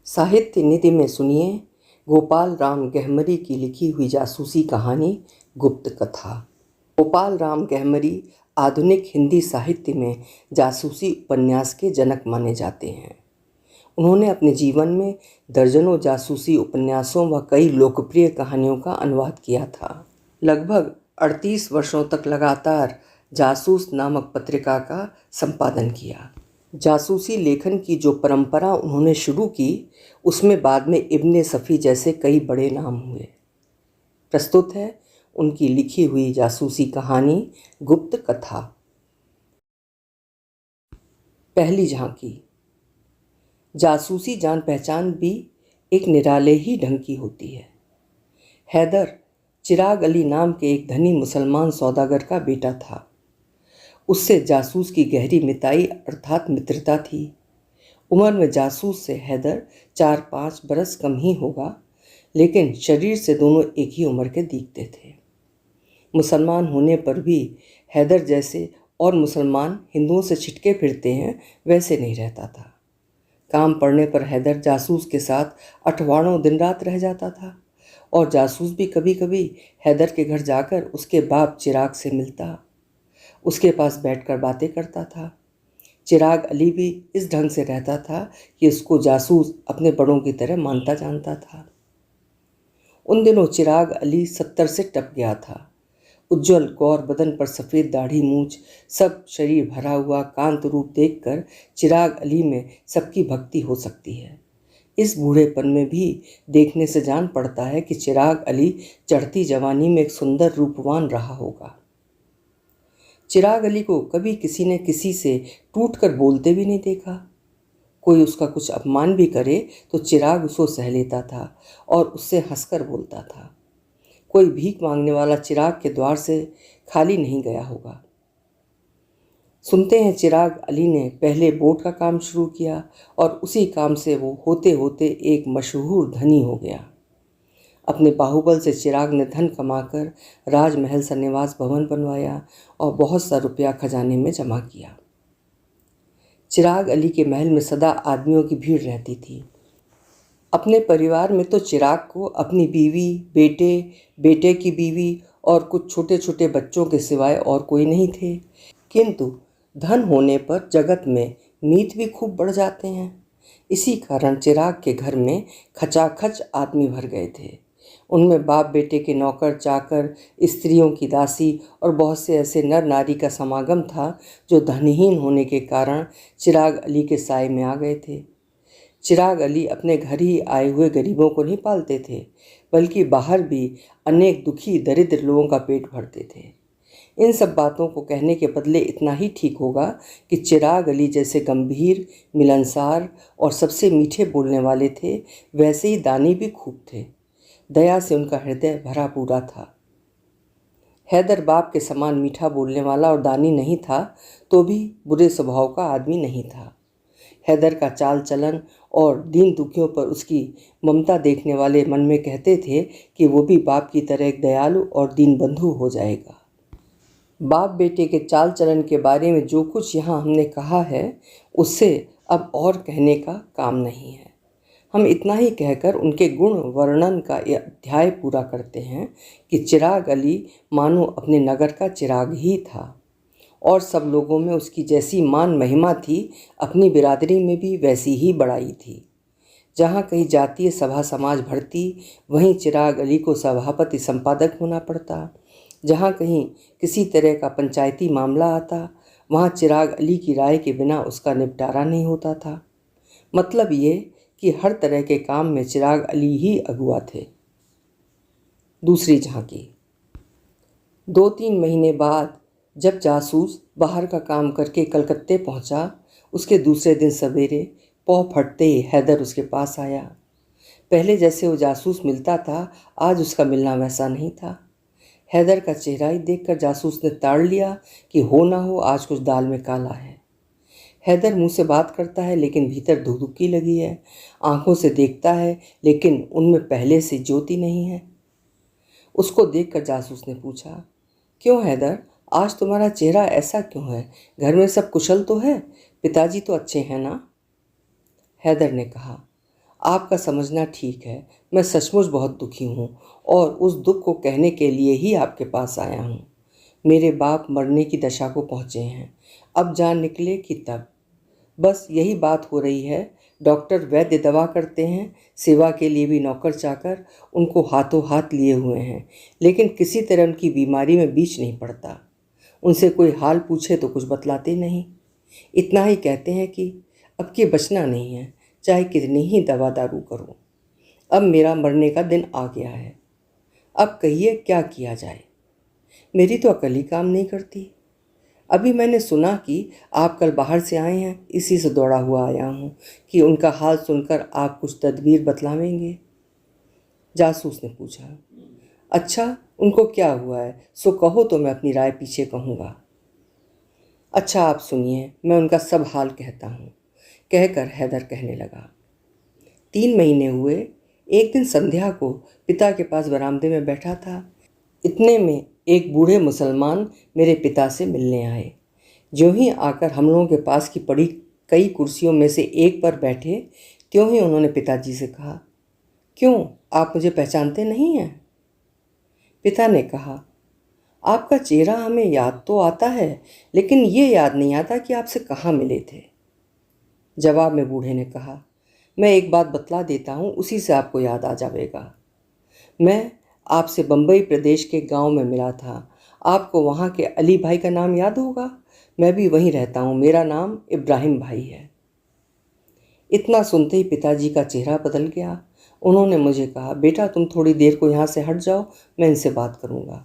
साहित्य निधि में सुनिए गोपाल राम गहमरी की लिखी हुई जासूसी कहानी गुप्त कथा। गोपाल राम गहमरी आधुनिक हिंदी साहित्य में जासूसी उपन्यास के जनक माने जाते हैं। उन्होंने अपने जीवन में दर्जनों जासूसी उपन्यासों व कई लोकप्रिय कहानियों का अनुवाद किया था। लगभग 38 वर्षों तक लगातार जासूस नामक पत्रिका का संपादन किया। जासूसी लेखन की जो परंपरा उन्होंने शुरू की उसमें बाद में इब्ने सफ़ी जैसे कई बड़े नाम हुए। प्रस्तुत है उनकी लिखी हुई जासूसी कहानी गुप्त कथा। पहली झांकी। जासूसी जान पहचान भी एक निराले ही ढंग की होती है। हैदर चिराग अली नाम के एक धनी मुसलमान सौदागर का बेटा था। उससे जासूस की गहरी मिताई अर्थात मित्रता थी। उम्र में जासूस से हैदर 4-5 बरस कम ही होगा, लेकिन शरीर से दोनों एक ही उम्र के दिखते थे। मुसलमान होने पर भी हैदर जैसे और मुसलमान हिंदुओं से छिटके फिरते हैं वैसे नहीं रहता था। काम पड़ने पर हैदर जासूस के साथ अठवाड़ों दिन रात रह जाता था और जासूस भी कभी कभी हैदर के घर जाकर उसके बाप चिराग से मिलता, उसके पास बैठकर बातें करता था। चिराग अली भी इस ढंग से रहता था कि उसको जासूस अपने बड़ों की तरह मानता जानता था। उन दिनों चिराग अली 70 से टप गया था। उज्ज्वल गौर बदन पर सफ़ेद दाढ़ी मूछ, सब शरीर भरा हुआ कांत रूप देखकर चिराग अली में सबकी भक्ति हो सकती है। इस बूढ़ेपन में भी देखने से जान पड़ता है कि चिराग अली चढ़ती जवानी में एक सुंदर रूपवान रहा होगा। चिराग अली को कभी किसी ने किसी से टूट कर बोलते भी नहीं देखा। कोई उसका कुछ अपमान भी करे तो चिराग उसको सह लेता था और उससे हंसकर बोलता था। कोई भीख मांगने वाला चिराग के द्वार से खाली नहीं गया होगा। सुनते हैं चिराग अली ने पहले बोट का काम शुरू किया और उसी काम से वो होते होते एक मशहूर धनी हो गया। अपने बाहुबल से चिराग ने धन कमाकर राजमहल सा निवास भवन बनवाया और बहुत सा रुपया खजाने में जमा किया। चिराग अली के महल में सदा आदमियों की भीड़ रहती थी। अपने परिवार में तो चिराग को अपनी बीवी, बेटे, बेटे की बीवी और कुछ छोटे छोटे बच्चों के सिवाय और कोई नहीं थे। किंतु धन होने पर जगत में मीत भी खूब बढ़ जाते हैं। इसी कारण चिराग के घर में खचाखच आदमी भर गए थे। उनमें बाप बेटे के नौकर चाकर, स्त्रियों की दासी और बहुत से ऐसे नर नारी का समागम था जो धनहीन होने के कारण चिराग अली के साए में आ गए थे। चिराग अली अपने घर ही आए हुए गरीबों को नहीं पालते थे, बल्कि बाहर भी अनेक दुखी दरिद्र लोगों का पेट भरते थे। इन सब बातों को कहने के बदले इतना ही ठीक होगा कि चिराग अली जैसे गंभीर, मिलनसार और सबसे मीठे बोलने वाले थे, वैसे ही दानी भी खूब थे। दया से उनका हृदय भरा पूरा था। हैदर बाप के समान मीठा बोलने वाला और दानी नहीं था, तो भी बुरे स्वभाव का आदमी नहीं था। हैदर का चाल चलन और दीन दुखियों पर उसकी ममता देखने वाले मन में कहते थे कि वो भी बाप की तरह एक दयालु और दीन बंधु हो जाएगा। बाप बेटे के चाल चलन के बारे में जो कुछ यहाँ हमने कहा है, उससे अब और कहने का काम नहीं है। हम इतना ही कहकर उनके गुण वर्णन का यह अध्याय पूरा करते हैं कि चिराग अली मानो अपने नगर का चिराग ही था और सब लोगों में उसकी जैसी मान महिमा थी, अपनी बिरादरी में भी वैसी ही बड़ाई थी। जहाँ कहीं जातीय सभा समाज भरती, वहीं चिराग अली को सभापति संपादक होना पड़ता। जहाँ कहीं किसी तरह का पंचायती मामला आता, वहाँ चिराग अली की राय के बिना उसका निपटारा नहीं होता था। मतलब ये कि हर तरह के काम में चिराग अली ही अगुआ थे। दूसरी झांकी। 2-3 महीने बाद जब जासूस बाहर का काम करके कलकत्ते पहुंचा, उसके दूसरे दिन सवेरे पौ फटते ही हैदर उसके पास आया। पहले जैसे वो जासूस मिलता था, आज उसका मिलना वैसा नहीं था। हैदर का चेहरा ही देखकर जासूस ने ताड़ लिया कि हो ना हो आज कुछ दाल में काला है। हैदर मुंह से बात करता है लेकिन भीतर धुकधुकी लगी है। आंखों से देखता है लेकिन उनमें पहले से ज्योति नहीं है। उसको देखकर जासूस ने पूछा, क्यों हैदर, आज तुम्हारा चेहरा ऐसा क्यों है? घर में सब कुशल तो है? पिताजी तो अच्छे हैं ना? हैदर ने कहा, आपका समझना ठीक है, मैं सचमुच बहुत दुखी हूँ और उस दुख को कहने के लिए ही आपके पास आया हूँ। मेरे बाप मरने की दशा को पहुँचे हैं, अब जान निकले कि तब। बस यही बात हो रही है। डॉक्टर वैद्य दवा करते हैं, सेवा के लिए भी नौकर चाकर उनको हाथों हाथ लिए हुए हैं, लेकिन किसी तरह उनकी बीमारी में बीच नहीं पड़ता। उनसे कोई हाल पूछे तो कुछ बतलाते नहीं। इतना ही कहते हैं कि अब के बचना नहीं है, चाहे कितनी ही दवा दारू करो। अब मेरा मरने का दिन आ गया है। अब कहिए क्या किया जाए। मेरी तो अकल ही काम नहीं करती। अभी मैंने सुना कि आप कल बाहर से आए हैं, इसी से दौड़ा हुआ आया हूँ कि उनका हाल सुनकर आप कुछ तदबीर बतलावेंगे। जासूस ने पूछा। अच्छा, उनको क्या हुआ है, सो कहो तो मैं अपनी राय पीछे कहूँगा। अच्छा आप सुनिए, मैं उनका सब हाल कहता हूँ, कहकर हैदर कहने लगा। 3 महीने हुए। एक दिन संध्या को पिता के पास बरामदे में बैठा था। इतने में एक बूढ़े मुसलमान मेरे पिता से मिलने आए। ज्यों ही आकर हम लोगों के पास की पड़ी कई कुर्सियों में से एक पर बैठे, त्यों ही उन्होंने पिताजी से कहा, क्यों, आप मुझे पहचानते नहीं हैं? पिता ने कहा, आपका चेहरा हमें याद तो आता है, लेकिन ये याद नहीं आता कि आपसे कहाँ मिले थे। जवाब में बूढ़े ने कहा, मैं एक बात बतला देता हूँ, उसी से आपको याद आ जाएगा। मैं आपसे बम्बई प्रदेश के गांव में मिला था। आपको वहाँ के अली भाई का नाम याद होगा। मैं भी वहीं रहता हूँ, मेरा नाम इब्राहिम भाई है। इतना सुनते ही पिताजी का चेहरा बदल गया। उन्होंने मुझे कहा, बेटा तुम थोड़ी देर को यहाँ से हट जाओ, मैं इनसे बात करूँगा।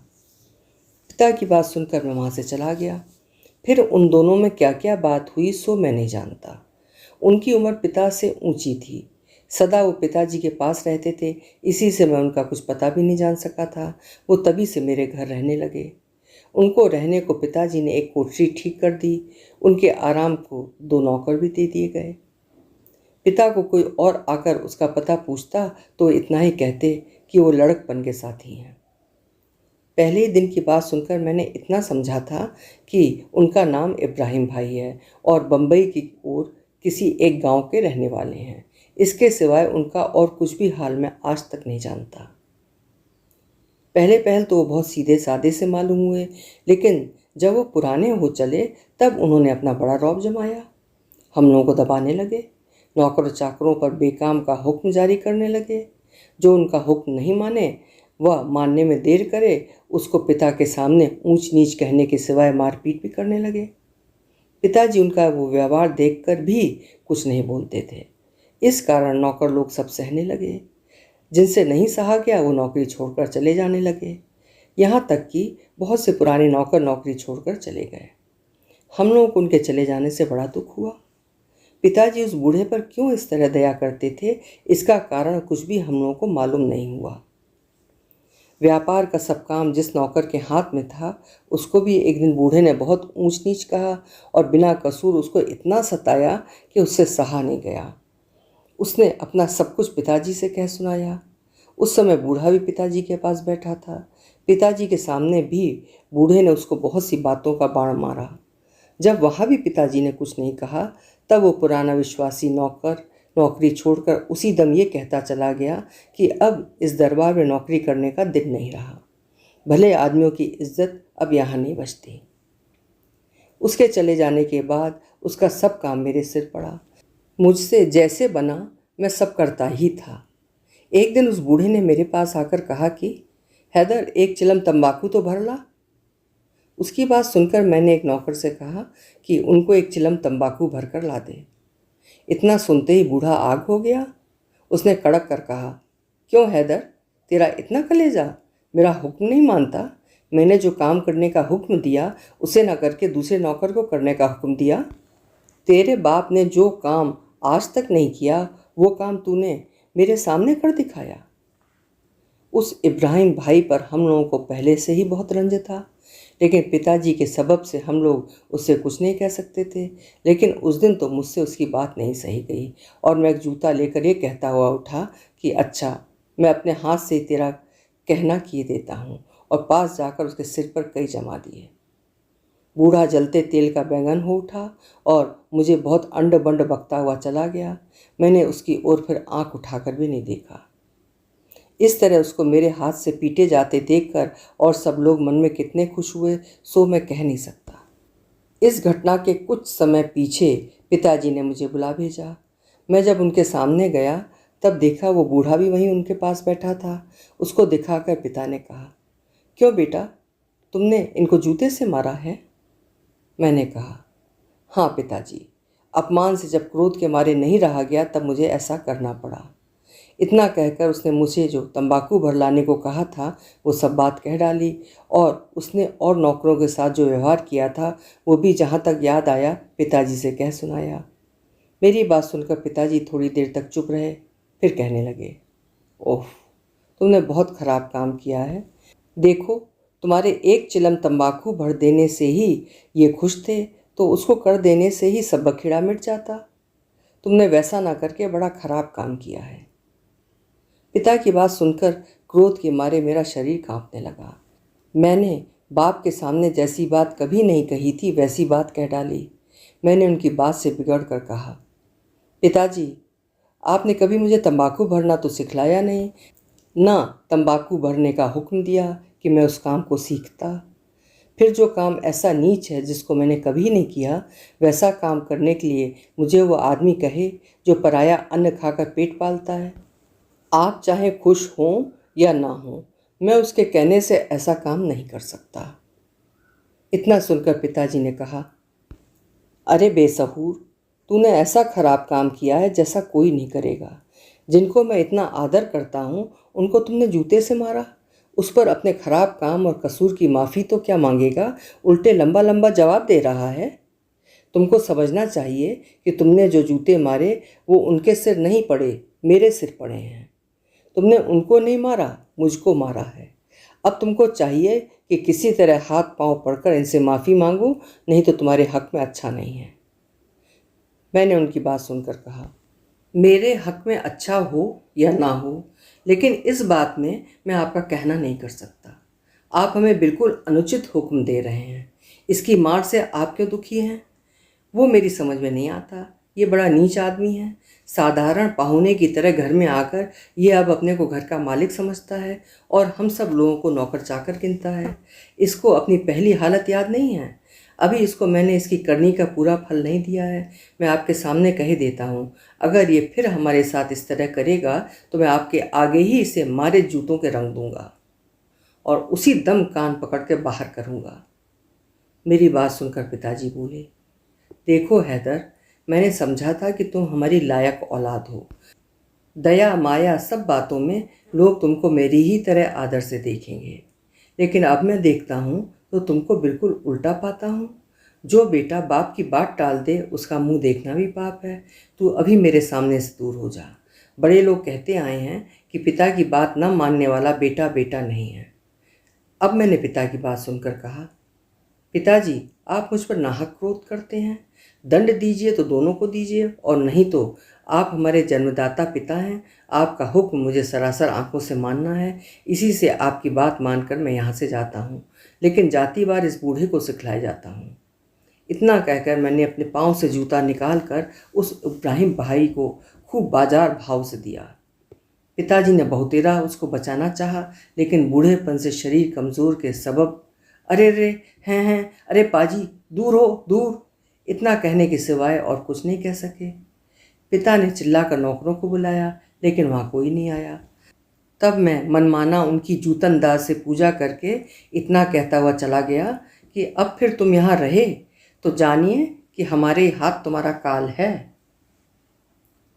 पिता की बात सुनकर मैं वहाँ से चला गया। फिर उन दोनों में क्या क्या बात हुई सो मैं नहीं जानता। उनकी उम्र पिता से ऊंची थी। सदा वो पिताजी के पास रहते थे, इसी से मैं उनका कुछ पता भी नहीं जान सका था। वो तभी से मेरे घर रहने लगे। उनको रहने को पिताजी ने एक कोठरी ठीक कर दी। उनके आराम को 2 नौकर भी दे दिए गए। पिता को कोई और आकर उसका पता पूछता तो इतना ही कहते कि वो लड़कपन के साथी हैं। पहले ही दिन की बात सुनकर मैंने इतना समझा था कि उनका नाम इब्राहिम भाई है और बम्बई की ओर किसी एक गांव के रहने वाले हैं। इसके सिवाय उनका और कुछ भी हाल मैं आज तक नहीं जानता। पहले पहल तो वो बहुत सीधे सादे से मालूम हुए, लेकिन जब वो पुराने हो चले तब उन्होंने अपना बड़ा रौब जमाया। हम लोगों को दबाने लगे, नौकर चाकरों पर बेकाम का हुक्म जारी करने लगे। जो उनका हुक्म नहीं माने वह मानने में देर करे, उसको पिता के सामने ऊंच नीच कहने के सिवाय मारपीट भी करने लगे। पिताजी उनका वो व्यवहार देखकर भी कुछ नहीं बोलते थे। इस कारण नौकर लोग सब सहने लगे। जिनसे नहीं सहा गया वो नौकरी छोड़कर चले जाने लगे। यहाँ तक कि बहुत से पुराने नौकर नौकरी छोड़कर चले गए। हम लोगों को उनके चले जाने से बड़ा दुख हुआ। पिताजी उस बूढ़े पर क्यों इस तरह दया करते थे, इसका कारण कुछ भी हम लोगों को मालूम नहीं हुआ। व्यापार का सब काम जिस नौकर के हाथ में था, उसको भी एक दिन बूढ़े ने बहुत ऊंच नीच कहा और बिना कसूर उसको इतना सताया कि उससे सहा नहीं गया। उसने अपना सब कुछ पिताजी से कह सुनाया। उस समय बूढ़ा भी पिताजी के पास बैठा था। पिताजी के सामने भी बूढ़े ने उसको बहुत सी बातों का बाण मारा। जब वहाँ भी पिताजी ने कुछ नहीं कहा, तब वो पुराना विश्वासी नौकर नौकरी छोड़कर उसी दम ये कहता चला गया कि अब इस दरबार में नौकरी करने का दिन नहीं रहा। भले आदमियों की इज्जत अब यहाँ नहीं बचती। उसके चले जाने के बाद उसका सब काम मेरे सिर पड़ा। मुझसे जैसे बना मैं सब करता ही था। एक दिन उस बूढ़े ने मेरे पास आकर कहा कि हैदर, एक चिलम तंबाकू तो भर ला। उसकी बात सुनकर मैंने एक नौकर से कहा कि उनको एक चिलम तंबाकू भर कर ला दे। इतना सुनते ही बूढ़ा आग हो गया। उसने कड़क कर कहा, क्यों हैदर, तेरा इतना कलेजा, मेरा हुक्म नहीं मानता? मैंने जो काम करने का हुक्म दिया उसे न करके दूसरे नौकर को करने का हुक्म दिया। तेरे बाप ने जो काम आज तक नहीं किया वो काम तूने मेरे सामने कर दिखाया। उस इब्राहिम भाई पर हम लोगों को पहले से ही बहुत रंज था, लेकिन पिताजी के सबब से हम लोग उससे कुछ नहीं कह सकते थे। लेकिन उस दिन तो मुझसे उसकी बात नहीं सही गई और मैं एक जूता लेकर ये कहता हुआ उठा कि अच्छा, मैं अपने हाथ से तेरा कहना किए देता हूँ, और पास जाकर उसके सिर पर कई जमा दिए। बूढ़ा जलते तेल का बैंगन हो उठा और मुझे बहुत अंड बंड बकता हुआ चला गया। मैंने उसकी ओर फिर आंख उठाकर भी नहीं देखा। इस तरह उसको मेरे हाथ से पीटे जाते देखकर और सब लोग मन में कितने खुश हुए सो मैं कह नहीं सकता। इस घटना के कुछ समय पीछे पिताजी ने मुझे बुला भेजा। मैं जब उनके सामने गया तब देखा वो बूढ़ा भी वहीं उनके पास बैठा था। उसको दिखाकर पिता ने कहा, क्यों बेटा, तुमने इनको जूते से मारा है? मैंने कहा, हाँ पिताजी, अपमान से जब क्रोध के मारे नहीं रहा गया तब मुझे ऐसा करना पड़ा। इतना कहकर उसने मुझे जो तंबाकू भर लाने को कहा था वो सब बात कह डाली और उसने और नौकरों के साथ जो व्यवहार किया था वो भी जहाँ तक याद आया पिताजी से कह सुनाया। मेरी बात सुनकर पिताजी थोड़ी देर तक चुप रहे, फिर कहने लगे, ओह, तुमने बहुत खराब काम किया है। देखो, तुम्हारे एक चिलम तंबाकू भर देने से ही ये खुश थे तो उसको कर देने से ही सब बखेड़ा मिट जाता। तुमने वैसा ना करके बड़ा खराब काम किया है। पिता की बात सुनकर क्रोध के मारे मेरा शरीर कांपने लगा। मैंने बाप के सामने जैसी बात कभी नहीं कही थी वैसी बात कह डाली। मैंने उनकी बात से बिगड़ कर कहा, पिताजी, आपने कभी मुझे तंबाकू भरना तो सिखलाया नहीं, ना तंबाकू भरने का हुक्म दिया कि मैं उस काम को सीखता। फिर जो काम ऐसा नीच है जिसको मैंने कभी नहीं किया वैसा काम करने के लिए मुझे वो आदमी कहे जो पराया अन्न खाकर पेट पालता है। आप चाहे खुश हों या ना हों, मैं उसके कहने से ऐसा काम नहीं कर सकता। इतना सुनकर पिताजी ने कहा, अरे बेसहूर, तूने ऐसा खराब काम किया है जैसा कोई नहीं करेगा। जिनको मैं इतना आदर करता हूँ उनको तुमने जूते से मारा। उस पर अपने खराब काम और कसूर की माफ़ी तो क्या मांगेगा, उल्टे लंबा लंबा जवाब दे रहा है। तुमको समझना चाहिए कि तुमने जो जूते मारे वो उनके सिर नहीं पड़े, मेरे सिर पड़े हैं। तुमने उनको नहीं मारा, मुझको मारा है। अब तुमको चाहिए कि किसी तरह हाथ पांव पड़कर इनसे माफ़ी मांगो, नहीं तो तुम्हारे हक में अच्छा नहीं है। मैंने उनकी बात सुनकर कहा, मेरे हक में अच्छा हो या ना हो, लेकिन इस बात में मैं आपका कहना नहीं कर सकता। आप हमें बिल्कुल अनुचित हुक्म दे रहे हैं। इसकी मार से आप क्यों दुखी हैं वो मेरी समझ में नहीं आता। ये बड़ा नीच आदमी है। साधारण पाहुने की तरह घर में आकर ये अब अपने को घर का मालिक समझता है और हम सब लोगों को नौकर चाकर गिनता है। इसको अपनी पहली हालत याद नहीं है। अभी इसको मैंने इसकी करनी का पूरा फल नहीं दिया है। मैं आपके सामने कह देता हूँ, अगर ये फिर हमारे साथ इस तरह करेगा तो मैं आपके आगे ही इसे मारे जूतों के रंग दूंगा और उसी दम कान पकड़ के बाहर करूँगा। मेरी बात सुनकर पिताजी बोले, देखो हैदर, मैंने समझा था कि तुम हमारी लायक औलाद हो। दया माया सब बातों में लोग तुमको मेरी ही तरह आदर से देखेंगे, लेकिन अब मैं देखता हूँ तो तुमको बिल्कुल उल्टा पाता हूँ। जो बेटा बाप की बात टाल दे उसका मुंह देखना भी पाप है। तू अभी मेरे सामने से दूर हो जा। बड़े लोग कहते आए हैं कि पिता की बात न मानने वाला बेटा बेटा नहीं है। अब मैंने पिता की बात सुनकर कहा, पिताजी, आप मुझ पर नाहक क्रोध करते हैं। दंड दीजिए तो दोनों को दीजिए, और नहीं तो आप हमारे जन्मदाता पिता हैं। आपका हुक्म मुझे सरासर आंखों से मानना है। इसी से आपकी बात मानकर मैं यहाँ से जाता हूँ, लेकिन जाती बार इस बूढ़े को सिखलाए जाता हूँ। इतना कहकर मैंने अपने पाँव से जूता निकाल कर उस इब्राहिम भाई को खूब बाजार भाव से दिया। पिताजी ने बहुतेरा उसको बचाना चाहा, लेकिन बूढ़ेपन से शरीर कमज़ोर के सबब अरे रे हैं, अरे पाजी, दूर हो दूर, इतना कहने के सिवाय और कुछ नहीं कह सके। पिता ने चिल्लाकर नौकरों को बुलाया, लेकिन वहाँ कोई नहीं आया। तब मैं मनमाना उनकी जूतनदाज से पूजा करके इतना कहता हुआ चला गया कि अब फिर तुम यहाँ रहे तो जानिए कि हमारे हाथ तुम्हारा काल है।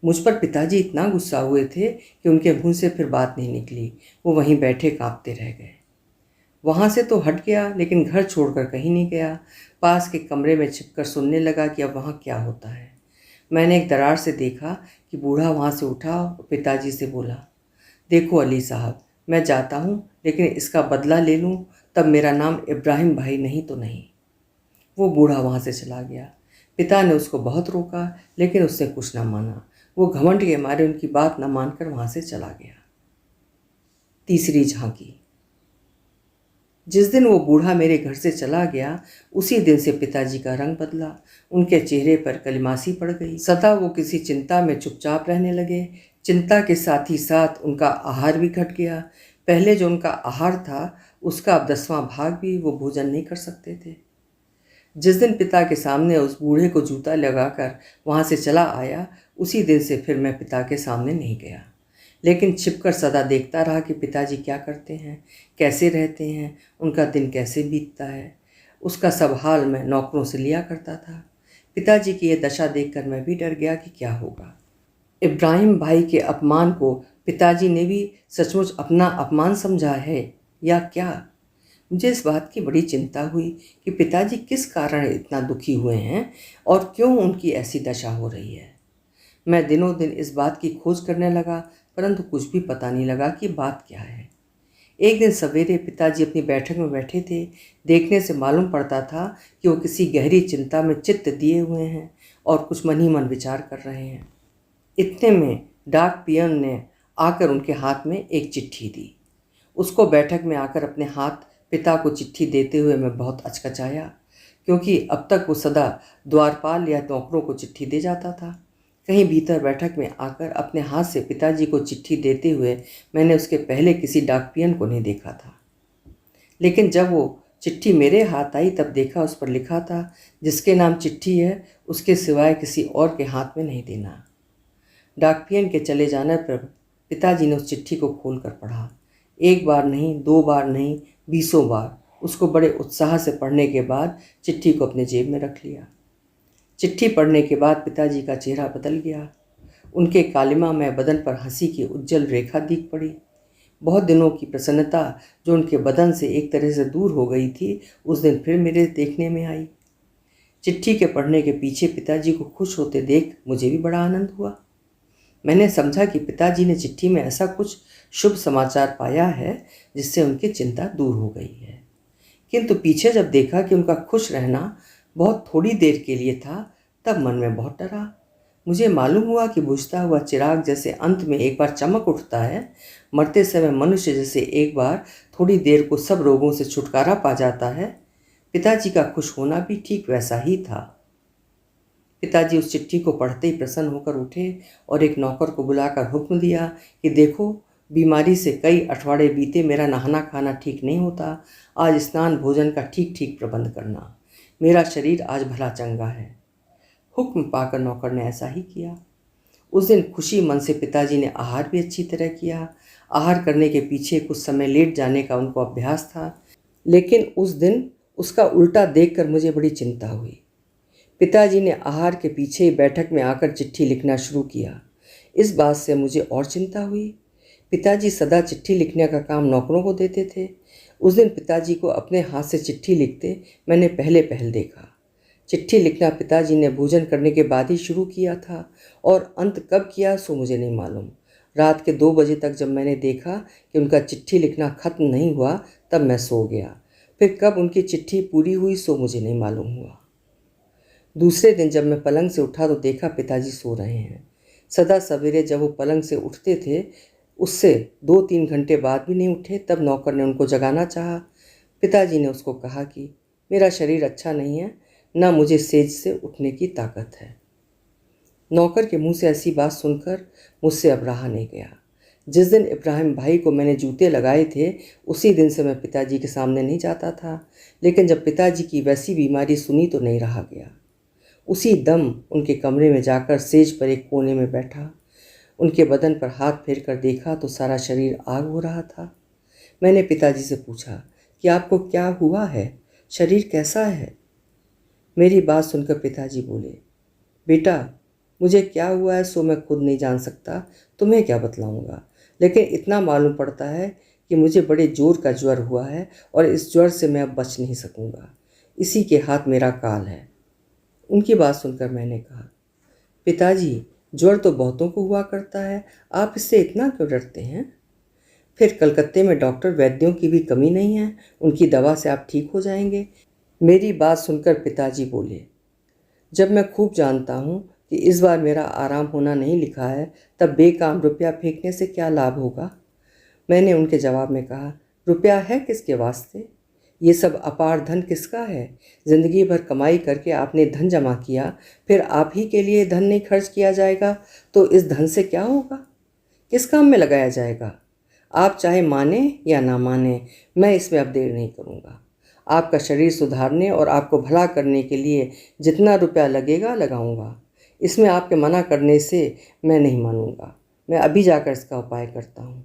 मुझ पर पिताजी इतना गुस्सा हुए थे कि उनके मुंह से फिर बात नहीं निकली। वो वहीं बैठे कांपते रह गए। वहाँ से तो हट गया, लेकिन घर छोड़कर कहीं नहीं गया। पास के कमरे में छिपकर सुनने लगा कि अब वहाँ क्या होता है। मैंने एक दरार से देखा कि बूढ़ा वहाँ से उठा और पिताजी से बोला, देखो अली साहब, मैं जाता हूँ, लेकिन इसका बदला ले लूँ तब मेरा नाम इब्राहिम भाई नहीं तो नहीं। वो बूढ़ा वहाँ से चला गया। पिता ने उसको बहुत रोका, लेकिन उसने कुछ न माना। वो घमंड के मारे उनकी बात न मानकर वहाँ से चला गया। तीसरी झांकी। जिस दिन वो बूढ़ा मेरे घर से चला गया उसी दिन से पिताजी का रंग बदला। उनके चेहरे पर कलिमासी पड़ गई। सदा वो किसी चिंता में चुपचाप रहने लगे। चिंता के साथ ही साथ उनका आहार भी घट गया। पहले जो उनका आहार था उसका अब 10वां भाग भी वो भोजन नहीं कर सकते थे। जिस दिन पिता के सामने उस बूढ़े को जूता लगाकर वहाँ से चला आया उसी दिन से फिर मैं पिता के सामने नहीं गया, लेकिन छिपकर सदा देखता रहा कि पिताजी क्या करते हैं, कैसे रहते हैं, उनका दिन कैसे बीतता है। उसका सब हाल मैं नौकरों से लिया करता था। पिताजी की यह दशा देखकर मैं भी डर गया कि क्या होगा। इब्राहिम भाई के अपमान को पिताजी ने भी सचमुच अपना अपमान समझा है या क्या? मुझे इस बात की बड़ी चिंता हुई कि पिताजी किस कारण इतना दुखी हुए हैं और क्यों उनकी ऐसी दशा हो रही है। मैं दिनों दिन इस बात की खोज करने लगा, परंतु कुछ भी पता नहीं लगा कि बात क्या है। एक दिन सवेरे पिताजी अपनी बैठक में बैठे थे। देखने से मालूम पड़ता था कि वो किसी गहरी चिंता में चित्त दिए हुए हैं और कुछ मन ही मन विचार कर रहे हैं। इतने में डाक पियन ने आकर उनके हाथ में एक चिट्ठी दी। उसको बैठक में आकर अपने हाथ पिता को चिट्ठी देते हुए मैं बहुत अचकचाया, क्योंकि अब तक वो सदा द्वारपाल या नौकरों को चिट्ठी दे जाता था। कहीं भीतर बैठक में आकर अपने हाथ से पिताजी को चिट्ठी देते हुए मैंने उसके पहले किसी डाकपियन को नहीं देखा था। लेकिन जब वो चिट्ठी मेरे हाथ आई तब देखा उस पर लिखा था, जिसके नाम चिट्ठी है उसके सिवाय किसी और के हाथ में नहीं देना। डाकपियन के चले जाने पर पिताजी ने उस चिट्ठी को खोल कर पढ़ा। एक बार नहीं, 2 बार नहीं, 20 बार उसको बड़े उत्साह से पढ़ने के बाद चिट्ठी को अपने जेब में रख लिया। चिट्ठी पढ़ने के बाद पिताजी का चेहरा बदल गया। उनके कालिमामय बदन पर हंसी की उज्जवल रेखा दिख पड़ी। बहुत दिनों की प्रसन्नता जो उनके बदन से एक तरह से दूर हो गई थी उस दिन फिर मेरे देखने में आई। चिट्ठी के पढ़ने के पीछे पिताजी को खुश होते देख मुझे भी बड़ा आनंद हुआ। मैंने समझा कि पिताजी ने चिट्ठी में ऐसा कुछ शुभ समाचार पाया है जिससे उनकी चिंता दूर हो गई है। किंतु पीछे जब देखा कि उनका खुश रहना बहुत थोड़ी देर के लिए था तब मन में बहुत डरा। मुझे मालूम हुआ कि बुझता हुआ चिराग जैसे अंत में एक बार चमक उठता है, मरते समय मनुष्य जैसे एक बार थोड़ी देर को सब रोगों से छुटकारा पा जाता है, पिताजी का खुश होना भी ठीक वैसा ही था। पिताजी उस चिट्ठी को पढ़ते ही प्रसन्न होकर उठे और एक नौकर को बुलाकर हुक्म दिया कि देखो, बीमारी से कई अठवाड़े बीते, मेरा नहाना खाना ठीक नहीं होता। आज स्नान भोजन का ठीक ठीक प्रबंध करना। मेरा शरीर आज भला चंगा है। हुक्म पाकर नौकर ने ऐसा ही किया। उस दिन खुशी मन से पिताजी ने आहार भी अच्छी तरह किया। आहार करने के पीछे कुछ समय लेट जाने का उनको अभ्यास था, लेकिन उस दिन उसका उल्टा देखकर मुझे बड़ी चिंता हुई। पिताजी ने आहार के पीछे ही बैठक में आकर चिट्ठी लिखना शुरू किया। इस बात से मुझे और चिंता हुई। पिताजी सदा चिट्ठी लिखने का काम नौकरों को देते थे। उस दिन पिताजी को अपने हाथ से चिट्ठी लिखते मैंने पहले देखा। चिट्ठी लिखना पिताजी ने भोजन करने के बाद ही शुरू किया था और अंत कब किया सो मुझे नहीं मालूम। रात के 2 बजे तक जब मैंने देखा कि उनका चिट्ठी लिखना खत्म नहीं हुआ तब मैं सो गया। फिर कब उनकी चिट्ठी पूरी हुई सो मुझे नहीं मालूम हुआ। दूसरे दिन जब मैं पलंग से उठा तो देखा पिताजी सो रहे हैं। सदा सवेरे जब वो पलंग से उठते थे उससे 2-3 घंटे बाद भी नहीं उठे। तब नौकर ने उनको जगाना चाहा। पिताजी ने उसको कहा कि मेरा शरीर अच्छा नहीं है, न मुझे सेज से उठने की ताकत है। नौकर के मुंह से ऐसी बात सुनकर मुझसे अब रहा नहीं गया। जिस दिन इब्राहिम भाई को मैंने जूते लगाए थे उसी दिन से मैं पिताजी के सामने नहीं जाता था, लेकिन जब पिताजी की वैसी बीमारी सुनी तो नहीं रहा गया। उसी दम उनके कमरे में जाकर सेज पर एक कोने में बैठा। उनके बदन पर हाथ फेर कर देखा तो सारा शरीर आग हो रहा था। मैंने पिताजी से पूछा कि आपको क्या हुआ है, शरीर कैसा है? मेरी बात सुनकर पिताजी बोले, बेटा मुझे क्या हुआ है सो मैं खुद नहीं जान सकता, तुम्हें क्या बतलाऊंगा, लेकिन इतना मालूम पड़ता है कि मुझे बड़े जोर का ज्वर हुआ है और इस ज्वर से मैं अब बच नहीं सकूंगा। इसी के हाथ मेरा काल है। उनकी बात सुनकर मैंने कहा, पिताजी ज्वर तो बहुतों को हुआ करता है, आप इससे इतना क्यों डरते हैं? फिर कलकत्ते में डॉक्टर वैद्यों की भी कमी नहीं है, उनकी दवा से आप ठीक हो जाएंगे। मेरी बात सुनकर पिताजी बोले, जब मैं खूब जानता हूँ कि इस बार मेरा आराम होना नहीं लिखा है तब बेकाम रुपया फेंकने से क्या लाभ होगा। मैंने उनके जवाब में कहा, रुपया है किसके वास्ते? ये सब अपार धन किसका है? जिंदगी भर कमाई करके आपने धन जमा किया, फिर आप ही के लिए धन नहीं खर्च किया जाएगा तो इस धन से क्या होगा? किस काम में लगाया जाएगा? आप चाहे माने या ना माने, मैं इसमें अब देर नहीं करूँगा। आपका शरीर सुधारने और आपको भला करने के लिए जितना रुपया लगेगा लगाऊंगा। इसमें आपके मना करने से मैं नहीं मानूंगा। मैं अभी जाकर इसका उपाय करता हूँ।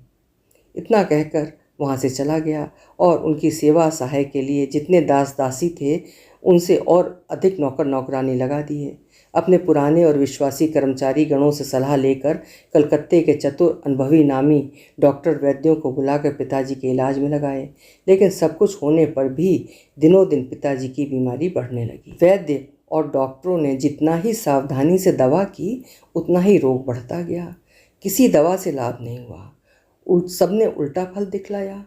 इतना कहकर वहाँ से चला गया और उनकी सेवा सहाय के लिए जितने दास दासी थे उनसे और अधिक नौकर नौकरानी लगा दिए। अपने पुराने और विश्वासी कर्मचारी गणों से सलाह लेकर कलकत्ते के चतुर अनुभवी नामी डॉक्टर वैद्यों को बुलाकर पिताजी के इलाज में लगाए। लेकिन सब कुछ होने पर भी दिनों दिन पिताजी की बीमारी बढ़ने लगी। वैद्य और डॉक्टरों ने जितना ही सावधानी से दवा की उतना ही रोग बढ़ता गया। किसी दवा से लाभ नहीं हुआ, सबने उल्टा फल दिखलाया।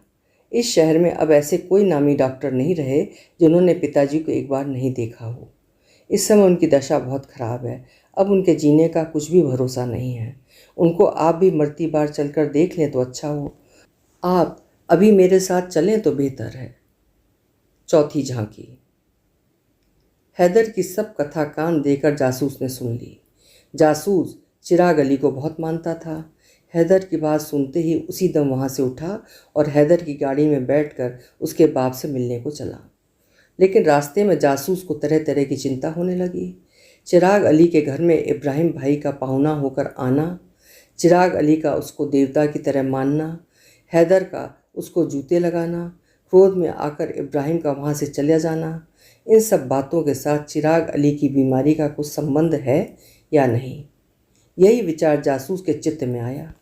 इस शहर में अब ऐसे कोई नामी डॉक्टर नहीं रहे जिन्होंने पिताजी को एक बार नहीं देखा हो। इस समय उनकी दशा बहुत खराब है। अब उनके जीने का कुछ भी भरोसा नहीं है। उनको आप भी मरती बार चलकर देख लें तो अच्छा हो। आप अभी मेरे साथ चलें तो बेहतर है। चौथी झांकी। हैदर की सब कथा कान देकर जासूस ने सुन ली। जासूस चिराग अली को बहुत मानता था। हैदर की बात सुनते ही उसी दम वहाँ से उठा और हैदर की गाड़ी में बैठकर उसके बाप से मिलने को चला। लेकिन रास्ते में जासूस को तरह तरह की चिंता होने लगी। चिराग अली के घर में इब्राहिम भाई का पाहुना होकर आना, चिराग अली का उसको देवता की तरह मानना, हैदर का उसको जूते लगाना, क्रोध में आकर इब्राहिम का वहाँ से चले जाना, इन सब बातों के साथ चिराग अली की बीमारी का कुछ संबंध है या नहीं, यही विचार जासूस के चित्त में आया।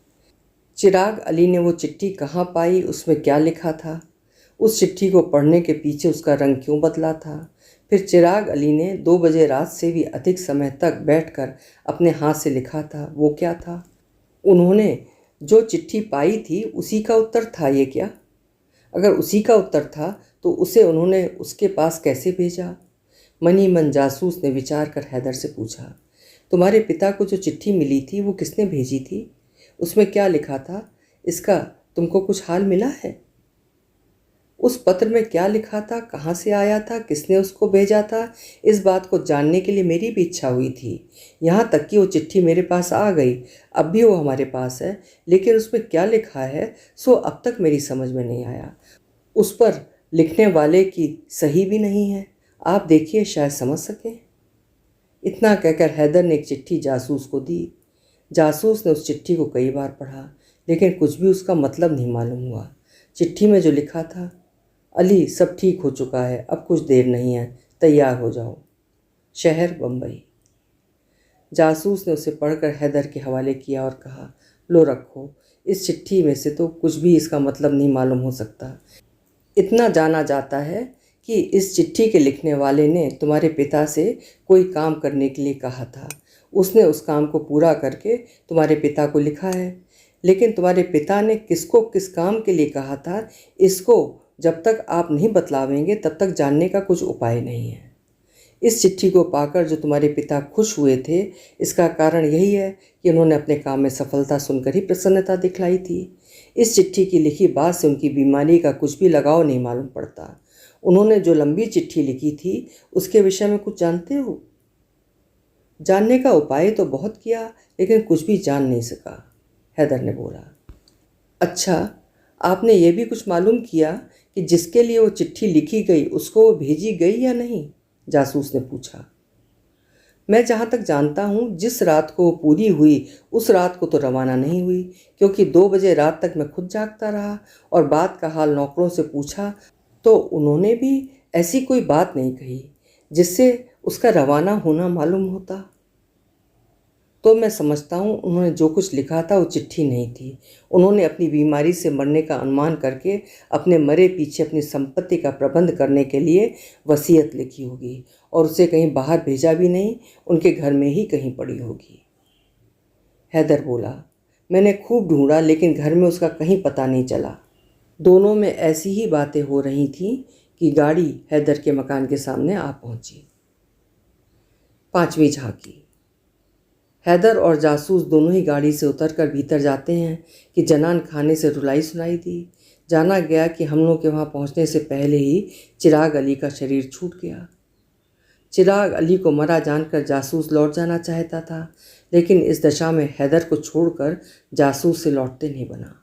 चिराग अली ने वो चिट्ठी कहाँ पाई, उसमें क्या लिखा था, उस चिट्ठी को पढ़ने के पीछे उसका रंग क्यों बदला था। फिर चिराग अली ने 2 बजे रात से भी अधिक समय तक बैठकर अपने हाथ से लिखा था, वो क्या था? उन्होंने जो चिट्ठी पाई थी उसी का उत्तर था ये क्या? अगर उसी का उत्तर था तो उसे उन्होंने उसके पास कैसे भेजा? मनी मन जासूस ने विचार कर हैदर से पूछा, तुम्हारे पिता को जो चिट्ठी मिली थी वो किसने भेजी थी? उसमें क्या लिखा था? इसका तुमको कुछ हाल मिला है? उस पत्र में क्या लिखा था, कहाँ से आया था, किसने उसको भेजा था? इस बात को जानने के लिए मेरी भी इच्छा हुई थी। यहाँ तक कि वो चिट्ठी मेरे पास आ गई, अब भी वो हमारे पास है, लेकिन उसमें क्या लिखा है सो अब तक मेरी समझ में नहीं आया। उस पर लिखने वाले की सही भी नहीं है। आप देखिए, शायद समझ सकें। इतना कहकर हैदर ने एक चिट्ठी जासूस को दी। जासूस ने उस चिट्ठी को कई बार पढ़ा, लेकिन कुछ भी उसका मतलब नहीं मालूम हुआ। चिट्ठी में जो लिखा था, अली सब ठीक हो चुका है, अब कुछ देर नहीं है, तैयार हो जाओ, शहर बम्बई। जासूस ने उसे पढ़कर हैदर के हवाले किया और कहा, लो रखो, इस चिट्ठी में से तो कुछ भी इसका मतलब नहीं मालूम हो सकता। इतना जाना जाता है कि इस चिट्ठी के लिखने वाले ने तुम्हारे पिता से कोई काम करने के लिए कहा था। उसने उस काम को पूरा करके तुम्हारे पिता को लिखा है, लेकिन तुम्हारे पिता ने किसको किस काम के लिए कहा था, इसको जब तक आप नहीं बतलावेंगे तब तक जानने का कुछ उपाय नहीं है। इस चिट्ठी को पाकर जो तुम्हारे पिता खुश हुए थे, इसका कारण यही है कि उन्होंने अपने काम में सफलता सुनकर ही प्रसन्नता दिखलाई थी। इस चिट्ठी की लिखी बात से उनकी बीमारी का कुछ भी लगाव नहीं मालूम पड़ता। उन्होंने जो लंबी चिट्ठी लिखी थी उसके विषय में कुछ जानते हो? जानने का उपाय तो बहुत किया, लेकिन कुछ भी जान नहीं सका, हैदर ने बोला। अच्छा, आपने ये भी कुछ मालूम किया कि जिसके लिए वो चिट्ठी लिखी गई उसको वो भेजी गई या नहीं? जासूस ने पूछा। मैं जहाँ तक जानता हूँ, जिस रात को वो पूरी हुई उस रात को तो रवाना नहीं हुई, क्योंकि 2 बजे रात तक मैं खुद जागता रहा और बात का हाल नौकरों से पूछा तो उन्होंने भी ऐसी कोई बात नहीं कही जिससे उसका रवाना होना मालूम होता। तो मैं समझता हूँ उन्होंने जो कुछ लिखा था वो चिट्ठी नहीं थी। उन्होंने अपनी बीमारी से मरने का अनुमान करके अपने मरे पीछे अपनी संपत्ति का प्रबंध करने के लिए वसीयत लिखी होगी और उसे कहीं बाहर भेजा भी नहीं, उनके घर में ही कहीं पड़ी होगी। हैदर बोला, मैंने खूब ढूंढा लेकिन घर में उसका कहीं पता नहीं चला। दोनों में ऐसी ही बातें हो रही थीं कि गाड़ी हैदर के मकान के सामने आ पहुंची। 5वीं झांकी। हैदर और जासूस दोनों ही गाड़ी से उतरकर भीतर जाते हैं कि जनान खाने से रुलाई सुनाई दी। जाना गया कि हम लोग के वहाँ पहुँचने से पहले ही चिराग अली का शरीर छूट गया। चिराग अली को मरा जानकर जासूस लौट जाना चाहता था, लेकिन इस दशा में हैदर को छोड़कर जासूस से लौटते नहीं बना।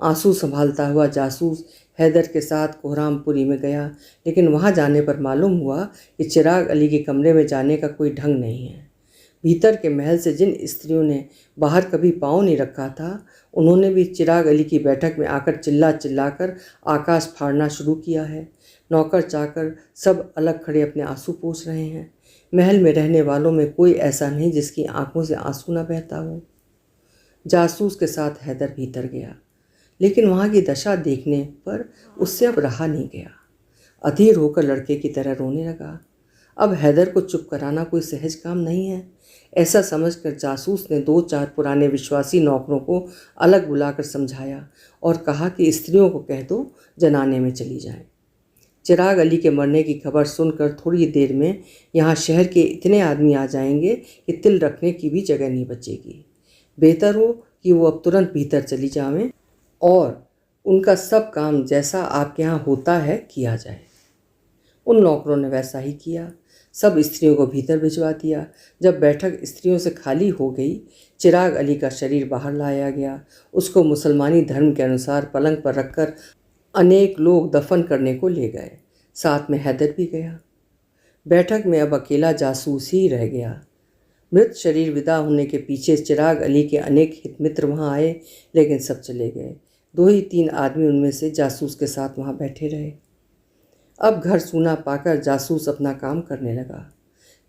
आंसू संभालता हुआ जासूस हैदर के साथ कोहरामपुरी में गया, लेकिन वहाँ जाने पर मालूम हुआ कि चिराग अली के कमरे में जाने का कोई ढंग नहीं है। भीतर के महल से जिन स्त्रियों ने बाहर कभी पाँव नहीं रखा था, उन्होंने भी चिराग अली की बैठक में आकर चिल्ला चिल्लाकर आकाश फाड़ना शुरू किया है। नौकर चाकर सब अलग खड़े अपने आंसू पोंछ रहे हैं। महल में रहने वालों में कोई ऐसा नहीं जिसकी आंखों से आंसू न बहता हो। जासूस के साथ हैदर भीतर गया, लेकिन वहाँ की दशा देखने पर उससे अब रहा नहीं गया। अधीर होकर लड़के की तरह रोने लगा। अब हैदर को चुप कराना कोई सहज काम नहीं है। ऐसा समझकर जासूस ने 2-4 पुराने विश्वासी नौकरों को अलग बुलाकर समझाया और कहा कि स्त्रियों को कह दो जनाने में चली जाएं। चिराग अली के मरने की खबर सुनकर थोड़ी देर में यहाँ शहर के इतने आदमी आ जाएंगे कि तिल रखने की भी जगह नहीं बचेगी। बेहतर हो कि वो अब तुरंत भीतर चली जावें और उनका सब काम जैसा आपके यहाँ होता है किया जाए। उन नौकरों ने वैसा ही किया। सब स्त्रियों को भीतर भिजवा दिया। जब बैठक स्त्रियों से खाली हो गई, चिराग अली का शरीर बाहर लाया गया। उसको मुसलमानी धर्म के अनुसार पलंग पर रखकर अनेक लोग दफन करने को ले गए। साथ में हैदर भी गया। बैठक में अब अकेला जासूस ही रह गया। मृत शरीर विदा होने के पीछे चिराग अली के अनेक हितमित्र वहाँ आए, लेकिन सब चले गए। 2 ही 3 आदमी उनमें से जासूस के साथ वहाँ बैठे रहे। अब घर सूना पाकर जासूस अपना काम करने लगा।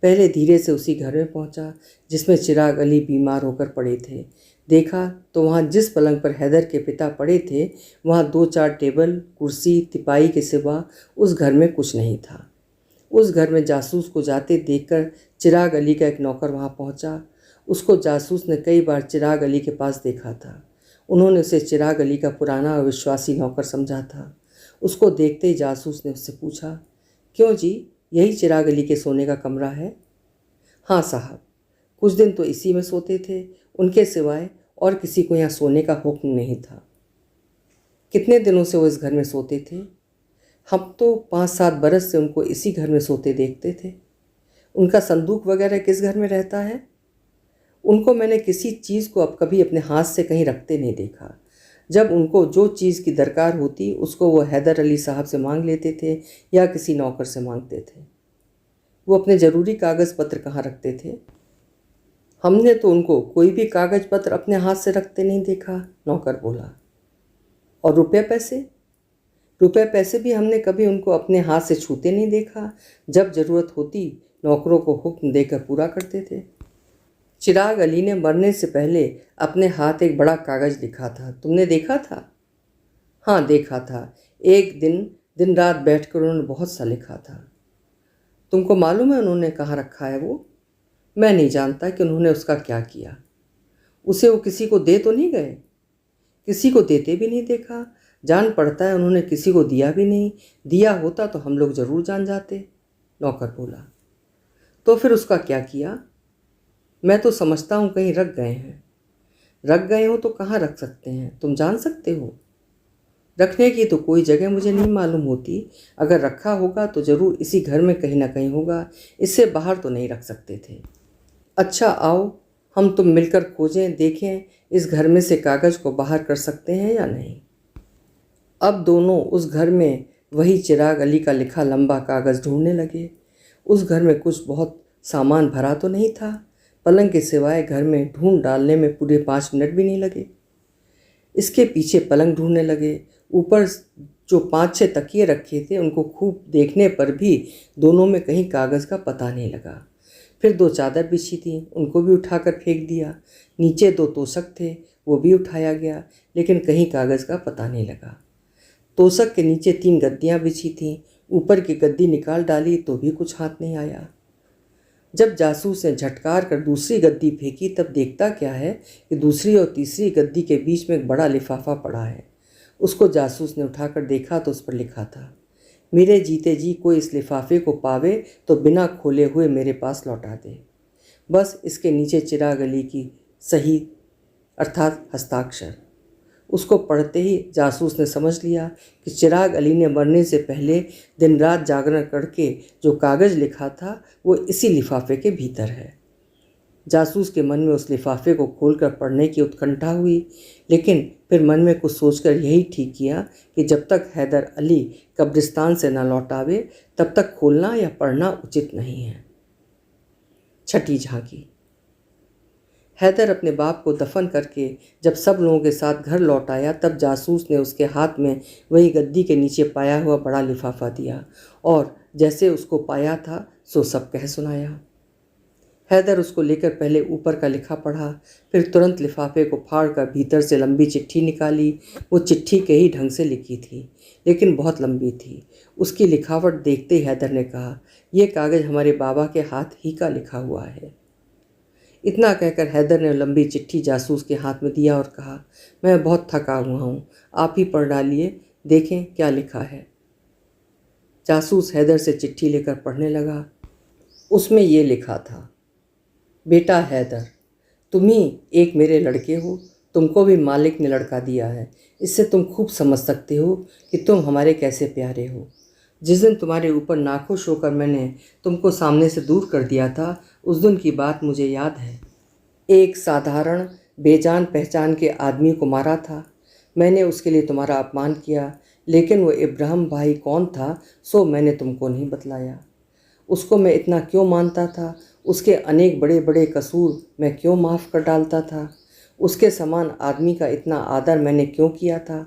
पहले धीरे से उसी घर में पहुंचा जिसमें चिराग अली बीमार होकर पड़े थे। देखा तो वहाँ जिस पलंग पर हैदर के पिता पड़े थे, वहाँ 2-4 टेबल, कुर्सी, तिपाई के सिवा उस घर में कुछ नहीं था। उस घर में जासूस को जाते देखकर चिराग अली का एक नौकर वहाँ पहुँचा। उसको जासूस ने कई बार चिराग अली के पास देखा था। उन्होंने उसे चिराग अली का पुराना और विश्वासी नौकर समझा था। उसको देखते ही जासूस ने उससे पूछा, क्यों जी, यही चिराग अली के सोने का कमरा है? हाँ साहब, कुछ दिन तो इसी में सोते थे, उनके सिवाय और किसी को यहाँ सोने का हुक्म नहीं था। कितने दिनों से वो इस घर में सोते थे? हम तो 5-7 बरस से उनको इसी घर में सोते देखते थे। उनका संदूक वगैरह किस घर में रहता है? उनको मैंने किसी चीज़ को अब कभी अपने हाथ से कहीं रखते नहीं देखा। जब उनको जो चीज़ की दरकार होती उसको वो हैदर अली साहब से मांग लेते थे या किसी नौकर से मांगते थे। वो अपने ज़रूरी कागज़ पत्र कहाँ रखते थे? हमने तो उनको कोई भी कागज़ पत्र अपने हाथ से रखते नहीं देखा, नौकर बोला। और रुपये पैसे भी हमने कभी उनको अपने हाथ से छूते नहीं देखा। जब ज़रूरत होती नौकरों को हुक्म देकर पूरा करते थे। चिराग अली ने मरने से पहले अपने हाथ एक बड़ा कागज़ लिखा था, तुमने देखा था? हाँ देखा था। एक दिन रात बैठकर उन्होंने बहुत सा लिखा था। तुमको मालूम है उन्होंने कहाँ रखा है वो? मैं नहीं जानता कि उन्होंने उसका क्या किया। उसे वो किसी को दे तो नहीं गए? किसी को देते भी नहीं देखा। जान पड़ता है उन्होंने किसी को दिया भी नहीं। दिया होता तो हम लोग ज़रूर जान जाते, नौकर बोला। तो फिर उसका क्या किया? मैं तो समझता हूँ कहीं रख गए हैं। रख गए हो तो कहाँ रख सकते हैं, तुम जान सकते हो? रखने की तो कोई जगह मुझे नहीं मालूम होती। अगर रखा होगा तो ज़रूर इसी घर में कहीं ना कहीं होगा। इससे बाहर तो नहीं रख सकते थे। अच्छा आओ हम तुम मिलकर खोजें, देखें इस घर में से कागज़ को बाहर कर सकते हैं या नहीं। अब दोनों उस घर में वही चिराग अली का लिखा लंबा कागज़ ढूंढने लगे। उस घर में कुछ बहुत सामान भरा तो नहीं था। पलंग के सिवाय घर में ढूंढ डालने में पूरे 5 मिनट भी नहीं लगे। इसके पीछे पलंग ढूंढने लगे। ऊपर जो 5-6 तकिए रखे थे उनको खूब देखने पर भी दोनों में कहीं कागज़ का पता नहीं लगा। फिर 2 चादर बिछी थी, उनको भी उठाकर फेंक दिया। नीचे 2 तोशक थे, वो भी उठाया गया, लेकिन कहीं कागज़ का पता नहीं लगा। तोशक के नीचे 3 गद्दियाँ बिछी थीं, ऊपर की गद्दी निकाल डाली तो भी कुछ हाथ नहीं आया। जब जासूस ने झटकार कर दूसरी गद्दी फेंकी तब देखता क्या है कि दूसरी और तीसरी गद्दी के बीच में एक बड़ा लिफाफा पड़ा है। उसको जासूस ने उठाकर देखा तो उस पर लिखा था, मेरे जीते जी कोई इस लिफाफे को पावे तो बिना खोले हुए मेरे पास लौटा दे। बस इसके नीचे चिराग अली की सही अर्थात हस्ताक्षर। उसको पढ़ते ही जासूस ने समझ लिया कि चिराग अली ने मरने से पहले दिन रात जागरण करके जो कागज़ लिखा था वो इसी लिफाफे के भीतर है। जासूस के मन में उस लिफाफे को खोलकर पढ़ने की उत्कंठा हुई, लेकिन फिर मन में कुछ सोचकर यही ठीक किया कि जब तक हैदर अली कब्रिस्तान से न लौट आवे तब तक खोलना या पढ़ना उचित नहीं है। छठी झांकी। हैदर अपने बाप को दफन करके जब सब लोगों के साथ घर लौट आया तब जासूस ने उसके हाथ में वही गद्दी के नीचे पाया हुआ बड़ा लिफाफा दिया और जैसे उसको पाया था सो सब कह सुनाया। हैदर उसको लेकर पहले ऊपर का लिखा पढ़ा, फिर तुरंत लिफाफे को फाड़कर भीतर से लंबी चिट्ठी निकाली। वो चिट्ठी के ही ढंग से लिखी थी, लेकिन बहुत लंबी थी। उसकी लिखावट देखते ही हैदर ने कहा, यह कागज़ हमारे बाबा के हाथ ही का लिखा हुआ है। इतना कहकर हैदर ने लंबी चिट्ठी जासूस के हाथ में दिया और कहा, मैं बहुत थका हुआ हूँ, आप ही पढ़ डालिए, देखें क्या लिखा है। जासूस हैदर से चिट्ठी लेकर पढ़ने लगा। उसमें ये लिखा था, बेटा हैदर, तुम ही एक मेरे लड़के हो, तुमको भी मालिक ने लड़का दिया है। इससे तुम खूब समझ सकते हो कि तुम हमारे कैसे प्यारे हो। जिस दिन तुम्हारे ऊपर नाखुश होकर मैंने तुमको सामने से दूर कर दिया था, उस दिन की बात मुझे याद है। एक साधारण बेजान पहचान के आदमी को मारा था। मैंने उसके लिए तुम्हारा अपमान किया, लेकिन वो इब्राहिम भाई कौन था सो मैंने तुमको नहीं बतलाया। उसको मैं इतना क्यों मानता था, उसके अनेक बड़े बड़े कसूर मैं क्यों माफ़ कर डालता था, उसके समान आदमी का इतना आदर मैंने क्यों किया था,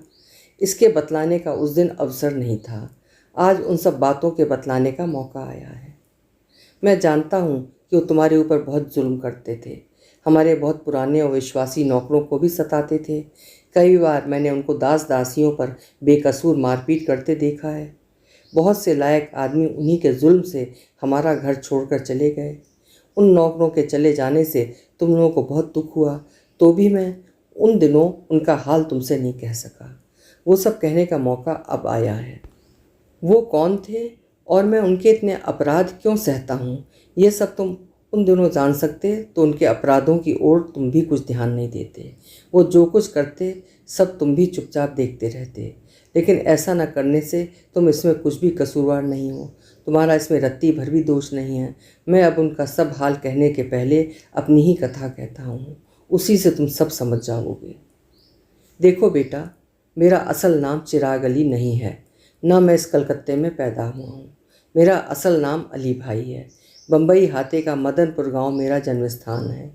इसके बतलाने का उस दिन अवसर नहीं था। आज उन सब बातों के बतलाने का मौका आया है। मैं जानता हूँ कि वो तुम्हारे ऊपर बहुत जुल्म करते थे, हमारे बहुत पुराने और विश्वासी नौकरों को भी सताते थे। कई बार मैंने उनको दास दासियों पर बेकसूर मारपीट करते देखा है। बहुत से लायक आदमी उन्हीं के जुल्म से हमारा घर छोड़कर चले गए। उन नौकरों के चले जाने से तुम लोगों को बहुत दुख हुआ, तो भी मैं उन दिनों उनका हाल तुमसे नहीं कह सका। वो सब कहने का मौका अब आया है। वो कौन थे और मैं उनके इतने अपराध क्यों सहता हूँ, ये सब तुम उन दिनों जान सकते तो उनके अपराधों की ओर तुम भी कुछ ध्यान नहीं देते। वो जो कुछ करते सब तुम भी चुपचाप देखते रहते, लेकिन ऐसा न करने से तुम इसमें कुछ भी कसूरवार नहीं हो। तुम्हारा इसमें रत्ती भर भी दोष नहीं है। मैं अब उनका सब हाल कहने के पहले अपनी ही कथा कहता हूँ, उसी से तुम सब समझ जाओगे। देखो बेटा, मेरा असल नाम चिराग अली नहीं है, ना मैं इस कलकत्ते में पैदा हुआ हूँ। मेरा असल नाम अली भाई है। बम्बई हाते का मदनपुर गांव मेरा जन्म स्थान है।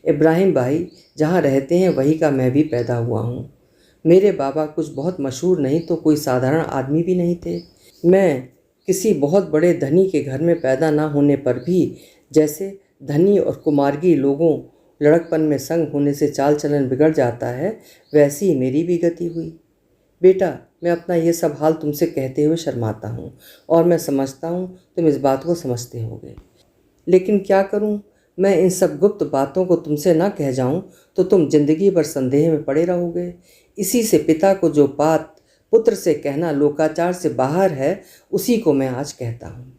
इब्राहिम भाई जहाँ रहते हैं वहीं का मैं भी पैदा हुआ हूँ। मेरे बाबा कुछ बहुत मशहूर नहीं तो कोई साधारण आदमी भी नहीं थे। मैं किसी बहुत बड़े धनी के घर में पैदा ना होने पर भी जैसे धनी और कुमारगी लोगों लड़कपन में संग होने से चाल चलन बिगड़ जाता है, वैसी ही मेरी भी गति हुई। बेटा, मैं अपना ये सब हाल तुमसे कहते हुए शर्माता हूँ और मैं समझता हूँ तुम इस बात को समझते होगे, लेकिन क्या करूँ, मैं इन सब गुप्त बातों को तुमसे ना कह जाऊँ तो तुम जिंदगी भर संदेह में पड़े रहोगे। इसी से पिता को जो बात पुत्र से कहना लोकाचार से बाहर है, उसी को मैं आज कहता हूँ।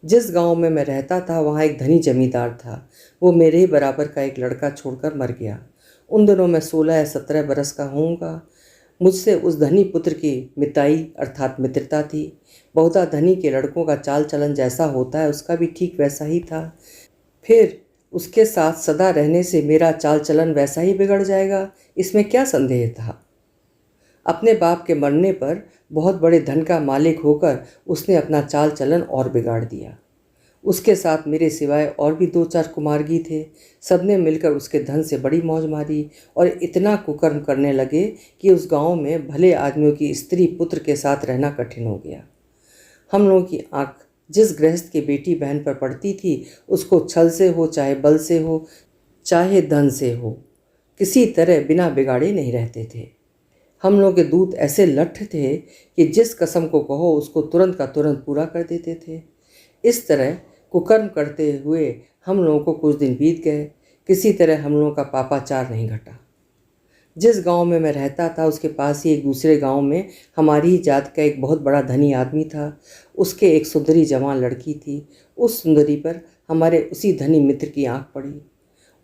जिस गांव में मैं रहता था वहाँ एक धनी जमींदार था। वो मेरे ही बराबर का एक लड़का छोड़कर मर गया। उन दिनों मैं 16 या 17 बरस का होऊंगा। मुझसे उस धनी पुत्र की मिताई अर्थात मित्रता थी। बहुधा धनी के लड़कों का चाल चलन जैसा होता है उसका भी ठीक वैसा ही था। फिर उसके साथ सदा रहने से मेरा चाल चलन वैसा ही बिगड़ जाएगा, इसमें क्या संदेह था। अपने बाप के मरने पर बहुत बड़े धन का मालिक होकर उसने अपना चाल चलन और बिगाड़ दिया। उसके साथ मेरे सिवाय और भी 2-4 कुमारगी थे। सबने मिलकर उसके धन से बड़ी मौज मारी और इतना कुकर्म करने लगे कि उस गांव में भले आदमियों की स्त्री पुत्र के साथ रहना कठिन हो गया। हम लोगों की आंख जिस गृहस्थ की बेटी बहन पर पड़ती थी, उसको छल से हो चाहे बल से हो चाहे धन से हो, किसी तरह बिना बिगाड़े नहीं रहते थे। हम लोग के दूत ऐसे लठ थे कि जिस कसम को कहो उसको तुरंत का तुरंत पूरा कर देते थे। इस तरह कुकर्म करते हुए हम लोगों को कुछ दिन बीत गए। किसी तरह हम लोगों का पापाचार नहीं घटा। जिस गांव में मैं रहता था उसके पास ही एक दूसरे गांव में हमारी ही जात का एक बहुत बड़ा धनी आदमी था। उसके एक सुंदरी जवान लड़की थी। उस सुंदरी पर हमारे उसी धनी मित्र की आंख पड़ी।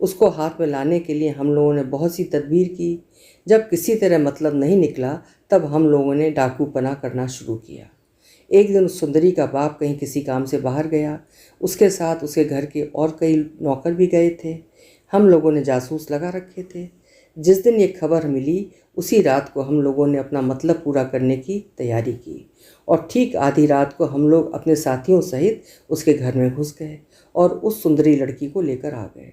उसको हाथ में लाने के लिए हम लोगों ने बहुत सी तदबीर की। जब किसी तरह मतलब नहीं निकला तब हम लोगों ने डाकूपना करना शुरू किया। एक दिन उस सुंदरी का बाप कहीं किसी काम से बाहर गया। उसके साथ उसके घर के और कई नौकर भी गए थे। हम लोगों ने जासूस लगा रखे थे। जिस दिन ये खबर मिली उसी रात को हम लोगों ने अपना मतलब पूरा करने की तैयारी की और ठीक आधी रात को हम लोग अपने साथियों सहित उसके घर में घुस गए और उस सुंदरी लड़की को लेकर आ गए।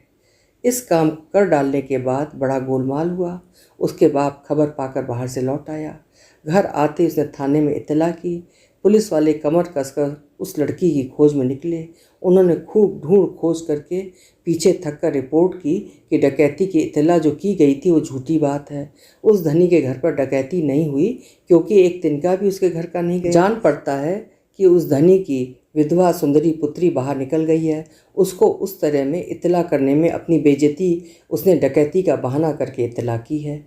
इस काम कर डालने के बाद बड़ा गोलमाल हुआ। उसके बाप खबर पाकर बाहर से लौट आया। घर आते उसने थाने में इत्तला की। पुलिस वाले कमर कसकर उस लड़की की खोज में निकले। उन्होंने खूब ढूंढ खोज करके पीछे थक कर रिपोर्ट की कि डकैती की इत्तला जो की गई थी वो झूठी बात है। उस धनी के घर पर डकैती नहीं हुई क्योंकि एक तिनका भी उसके घर का नहीं गया। जान पड़ता है कि उस धनी की विधवा सुंदरी पुत्री बाहर निकल गई है। उसको उस तरह में इत्तला करने में अपनी बेइज्जती उसने डकैती का बहाना करके इत्तला की है।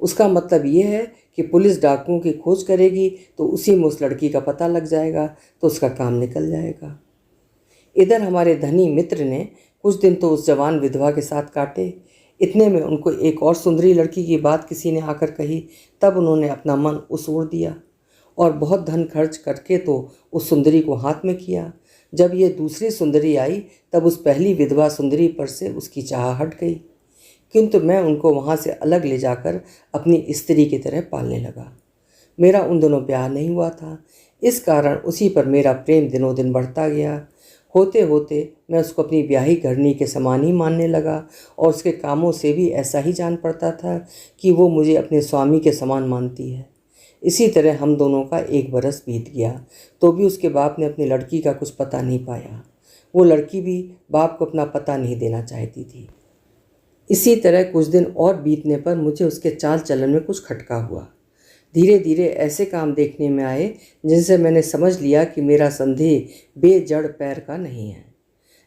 उसका मतलब ये है कि पुलिस डाकुओं की खोज करेगी तो उसी में उस लड़की का पता लग जाएगा तो उसका काम निकल जाएगा। इधर हमारे धनी मित्र ने कुछ दिन तो उस जवान विधवा के साथ काटे। इतने में उनको एक और सुंदरी लड़की की बात किसी ने आकर कही। तब उन्होंने अपना मन उस ओर दिया और बहुत धन खर्च करके तो उस सुंदरी को हाथ में किया। जब ये दूसरी सुंदरी आई तब उस पहली विधवा सुंदरी पर से उसकी चाह हट गई, किंतु मैं उनको वहाँ से अलग ले जाकर अपनी स्त्री की तरह पालने लगा। मेरा उन दिनों ब्याह नहीं हुआ था, इस कारण उसी पर मेरा प्रेम दिनों दिन बढ़ता गया। होते होते मैं उसको अपनी ब्याही घरनी के समान ही मानने लगा और उसके कामों से भी ऐसा ही जान पड़ता था कि वो मुझे अपने स्वामी के समान मानती है। इसी तरह हम दोनों का 1 बरस बीत गया तो भी उसके बाप ने अपनी लड़की का कुछ पता नहीं पाया। वो लड़की भी बाप को अपना पता नहीं देना चाहती थी। इसी तरह कुछ दिन और बीतने पर मुझे उसके चाल चलन में कुछ खटका हुआ। धीरे धीरे ऐसे काम देखने में आए जिनसे मैंने समझ लिया कि मेरा संदेह बेजड़ पैर का नहीं है।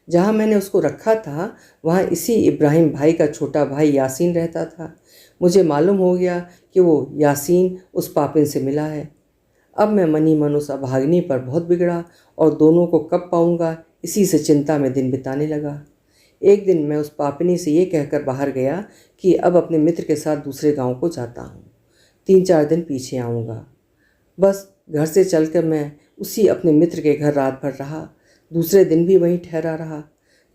जहाँ मैंने उसको रखा था वहाँ इसी इब्राहिम भाई का छोटा भाई यासीन रहता था। मुझे मालूम हो गया कि वो यासीन उस पापिन से मिला है। अब मैं मनी मन उस अभागिनी पर बहुत बिगड़ा और दोनों को कब पाऊंगा इसी से चिंता में दिन बिताने लगा। एक दिन मैं उस पापिनी से ये कहकर बाहर गया कि अब अपने मित्र के साथ दूसरे गांव को जाता हूँ, 3-4 दिन पीछे आऊँगा। बस घर से चलकर मैं उसी अपने मित्र के घर रात भर रहा। दूसरे दिन भी वहीं ठहरा रहा।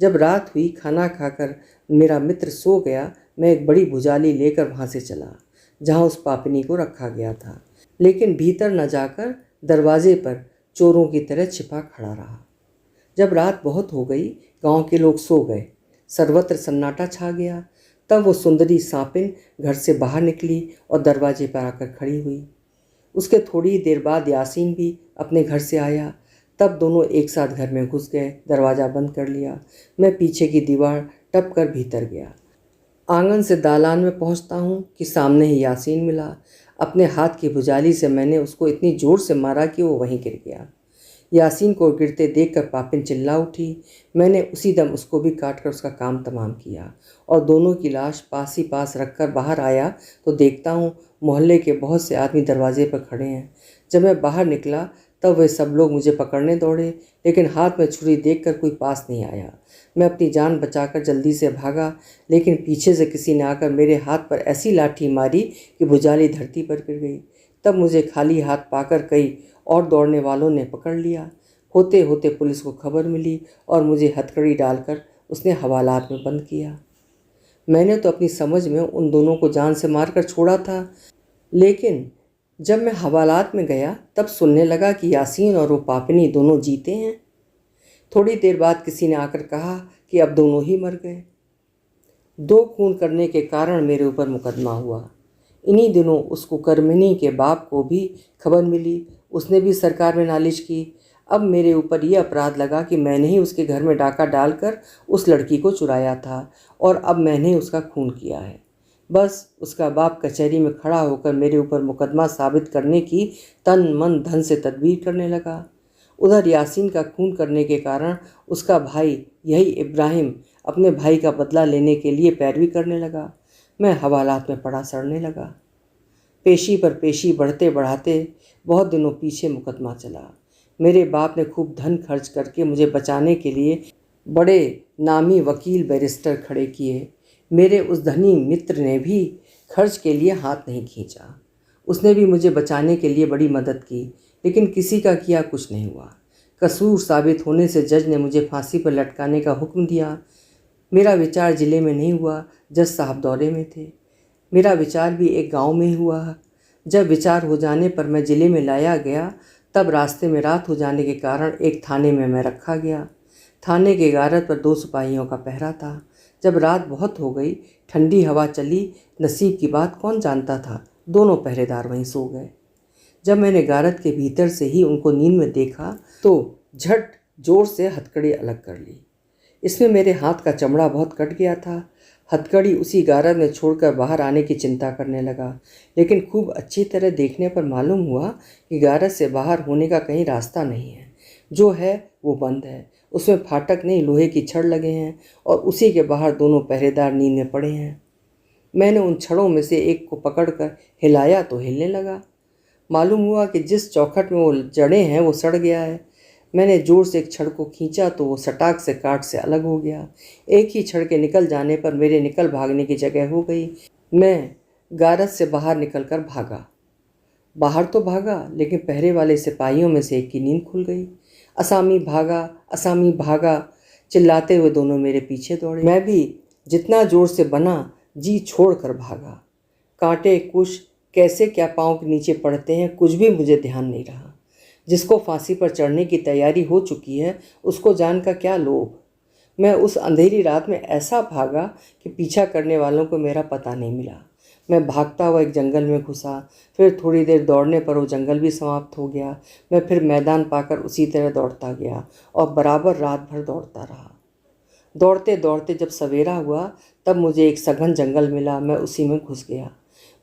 जब रात हुई खाना खाकर मेरा मित्र सो गया, मैं एक बड़ी भुजाली लेकर वहाँ से चला जहाँ उस पापिनी को रखा गया था, लेकिन भीतर न जाकर दरवाजे पर चोरों की तरह छिपा खड़ा रहा। जब रात बहुत हो गई, गांव के लोग सो गए, सर्वत्र सन्नाटा छा गया। तब वो सुंदरी सांपिन घर से बाहर निकली और दरवाजे पर आकर खड़ी हुई। उसके थोड़ी ही देर बाद यासीन भी अपने घर से आया। तब दोनों एक साथ घर में घुस गए, दरवाज़ा बंद कर लिया। मैं पीछे की दीवार टप कर भीतर गया। आंगन से दालान में पहुंचता हूं कि सामने ही यासीन मिला। अपने हाथ की भुजाली से मैंने उसको इतनी जोर से मारा कि वो वहीं गिर गया। यासीन को गिरते देखकर पापिन चिल्ला उठी। मैंने उसी दम उसको भी काट कर उसका काम तमाम किया और दोनों की लाश पास ही पास रखकर बाहर आया तो देखता हूँ मोहल्ले के बहुत से आदमी दरवाजे पर खड़े हैं। जब मैं बाहर निकला तब वे सब लोग मुझे पकड़ने दौड़े, लेकिन हाथ में छुरी देखकर कोई पास नहीं आया। मैं अपनी जान बचाकर जल्दी से भागा, लेकिन पीछे से किसी ने आकर मेरे हाथ पर ऐसी लाठी मारी कि भुजाली धरती पर गिर गई। तब मुझे खाली हाथ पाकर कई और दौड़ने वालों ने पकड़ लिया। होते होते पुलिस को खबर मिली और मुझे हथकड़ी डालकर उसने हवालात में बंद किया। मैंने तो अपनी समझ में उन दोनों को जान से मारकर छोड़ा था, लेकिन जब मैं हवालात में गया तब सुनने लगा कि यासीन और वो पापिनी दोनों जीते हैं। थोड़ी देर बाद किसी ने आकर कहा कि अब दोनों ही मर गए। 2 खून करने के कारण मेरे ऊपर मुकदमा हुआ। इन्हीं दिनों उस कुकर्मिनी के बाप को भी खबर मिली। उसने भी सरकार में नालिश की। अब मेरे ऊपर यह अपराध लगा कि मैंने ही उसके घर में डाका डालकर उस लड़की को चुराया था और अब मैंने उसका खून किया है। बस उसका बाप कचहरी में खड़ा होकर मेरे ऊपर मुकदमा साबित करने की तन मन धन से तदबीर करने लगा। उधर यासीन का खून करने के कारण उसका भाई यही इब्राहिम अपने भाई का बदला लेने के लिए पैरवी करने लगा। मैं हवालात में पड़ा सड़ने लगा। पेशी पर पेशी बढ़ते बढ़ाते बहुत दिनों पीछे मुकदमा चला। मेरे बाप ने खूब धन खर्च करके मुझे बचाने के लिए बड़े नामी वकील बैरिस्टर खड़े किए। मेरे उस धनी मित्र ने भी खर्च के लिए हाथ नहीं खींचा। उसने भी मुझे बचाने के लिए बड़ी मदद की, लेकिन किसी का किया कुछ नहीं हुआ। कसूर साबित होने से जज ने मुझे फांसी पर लटकाने का हुक्म दिया। मेरा विचार जिले में नहीं हुआ, जज साहब दौरे में थे। मेरा विचार भी एक गांव में ही हुआ। जब विचार हो जाने पर मैं जिले में लाया गया, तब रास्ते में रात हो जाने के कारण एक थाने में मैं रखा गया। थाने के इमारत पर 2 सिपाहियों का पहरा था। जब रात बहुत हो गई, ठंडी हवा चली, नसीब की बात कौन जानता था, दोनों पहरेदार वहीं सो गए। जब मैंने गारद के भीतर से ही उनको नींद में देखा तो झट जोर से हथकड़ी अलग कर ली। इसमें मेरे हाथ का चमड़ा बहुत कट गया था। हथकड़ी उसी गारद में छोड़कर बाहर आने की चिंता करने लगा, लेकिन खूब अच्छी तरह देखने पर मालूम हुआ कि गारद से बाहर होने का कहीं रास्ता नहीं है। जो है वो बंद है, उसमें फाटक नहीं, लोहे की छड़ लगे हैं और उसी के बाहर दोनों पहरेदार नींद में पड़े हैं। मैंने उन छड़ों में से एक को पकड़कर हिलाया तो हिलने लगा। मालूम हुआ कि जिस चौखट में वो जड़े हैं वो सड़ गया है। मैंने जोर से एक छड़ को खींचा तो वो सटाक से काट से अलग हो गया। एक ही छड़ के निकल जाने पर मेरे निकल भागने की जगह हो गई। मैं गारद से बाहर निकलकर भागा। बाहर तो भागा, लेकिन पहरे वाले सिपाहियों में से एक की नींद खुल गई। असामी भागा, असामी भागा चिल्लाते हुए दोनों मेरे पीछे दौड़े। मैं भी जितना जोर से बना जी छोड़ कर भागा। कांटे कुछ कैसे क्या पाँव के नीचे पड़ते हैं कुछ भी मुझे ध्यान नहीं रहा। जिसको फांसी पर चढ़ने की तैयारी हो चुकी है उसको जान का क्या लोभ। मैं उस अंधेरी रात में ऐसा भागा कि पीछा करने वालों को मेरा पता नहीं मिला। मैं भागता हुआ एक जंगल में घुसा। फिर थोड़ी देर दौड़ने पर वो जंगल भी समाप्त हो गया। मैं फिर मैदान पाकर उसी तरह दौड़ता गया और बराबर रात भर दौड़ता रहा। दौड़ते दौड़ते जब सवेरा हुआ तब मुझे एक सघन जंगल मिला। मैं उसी में घुस गया।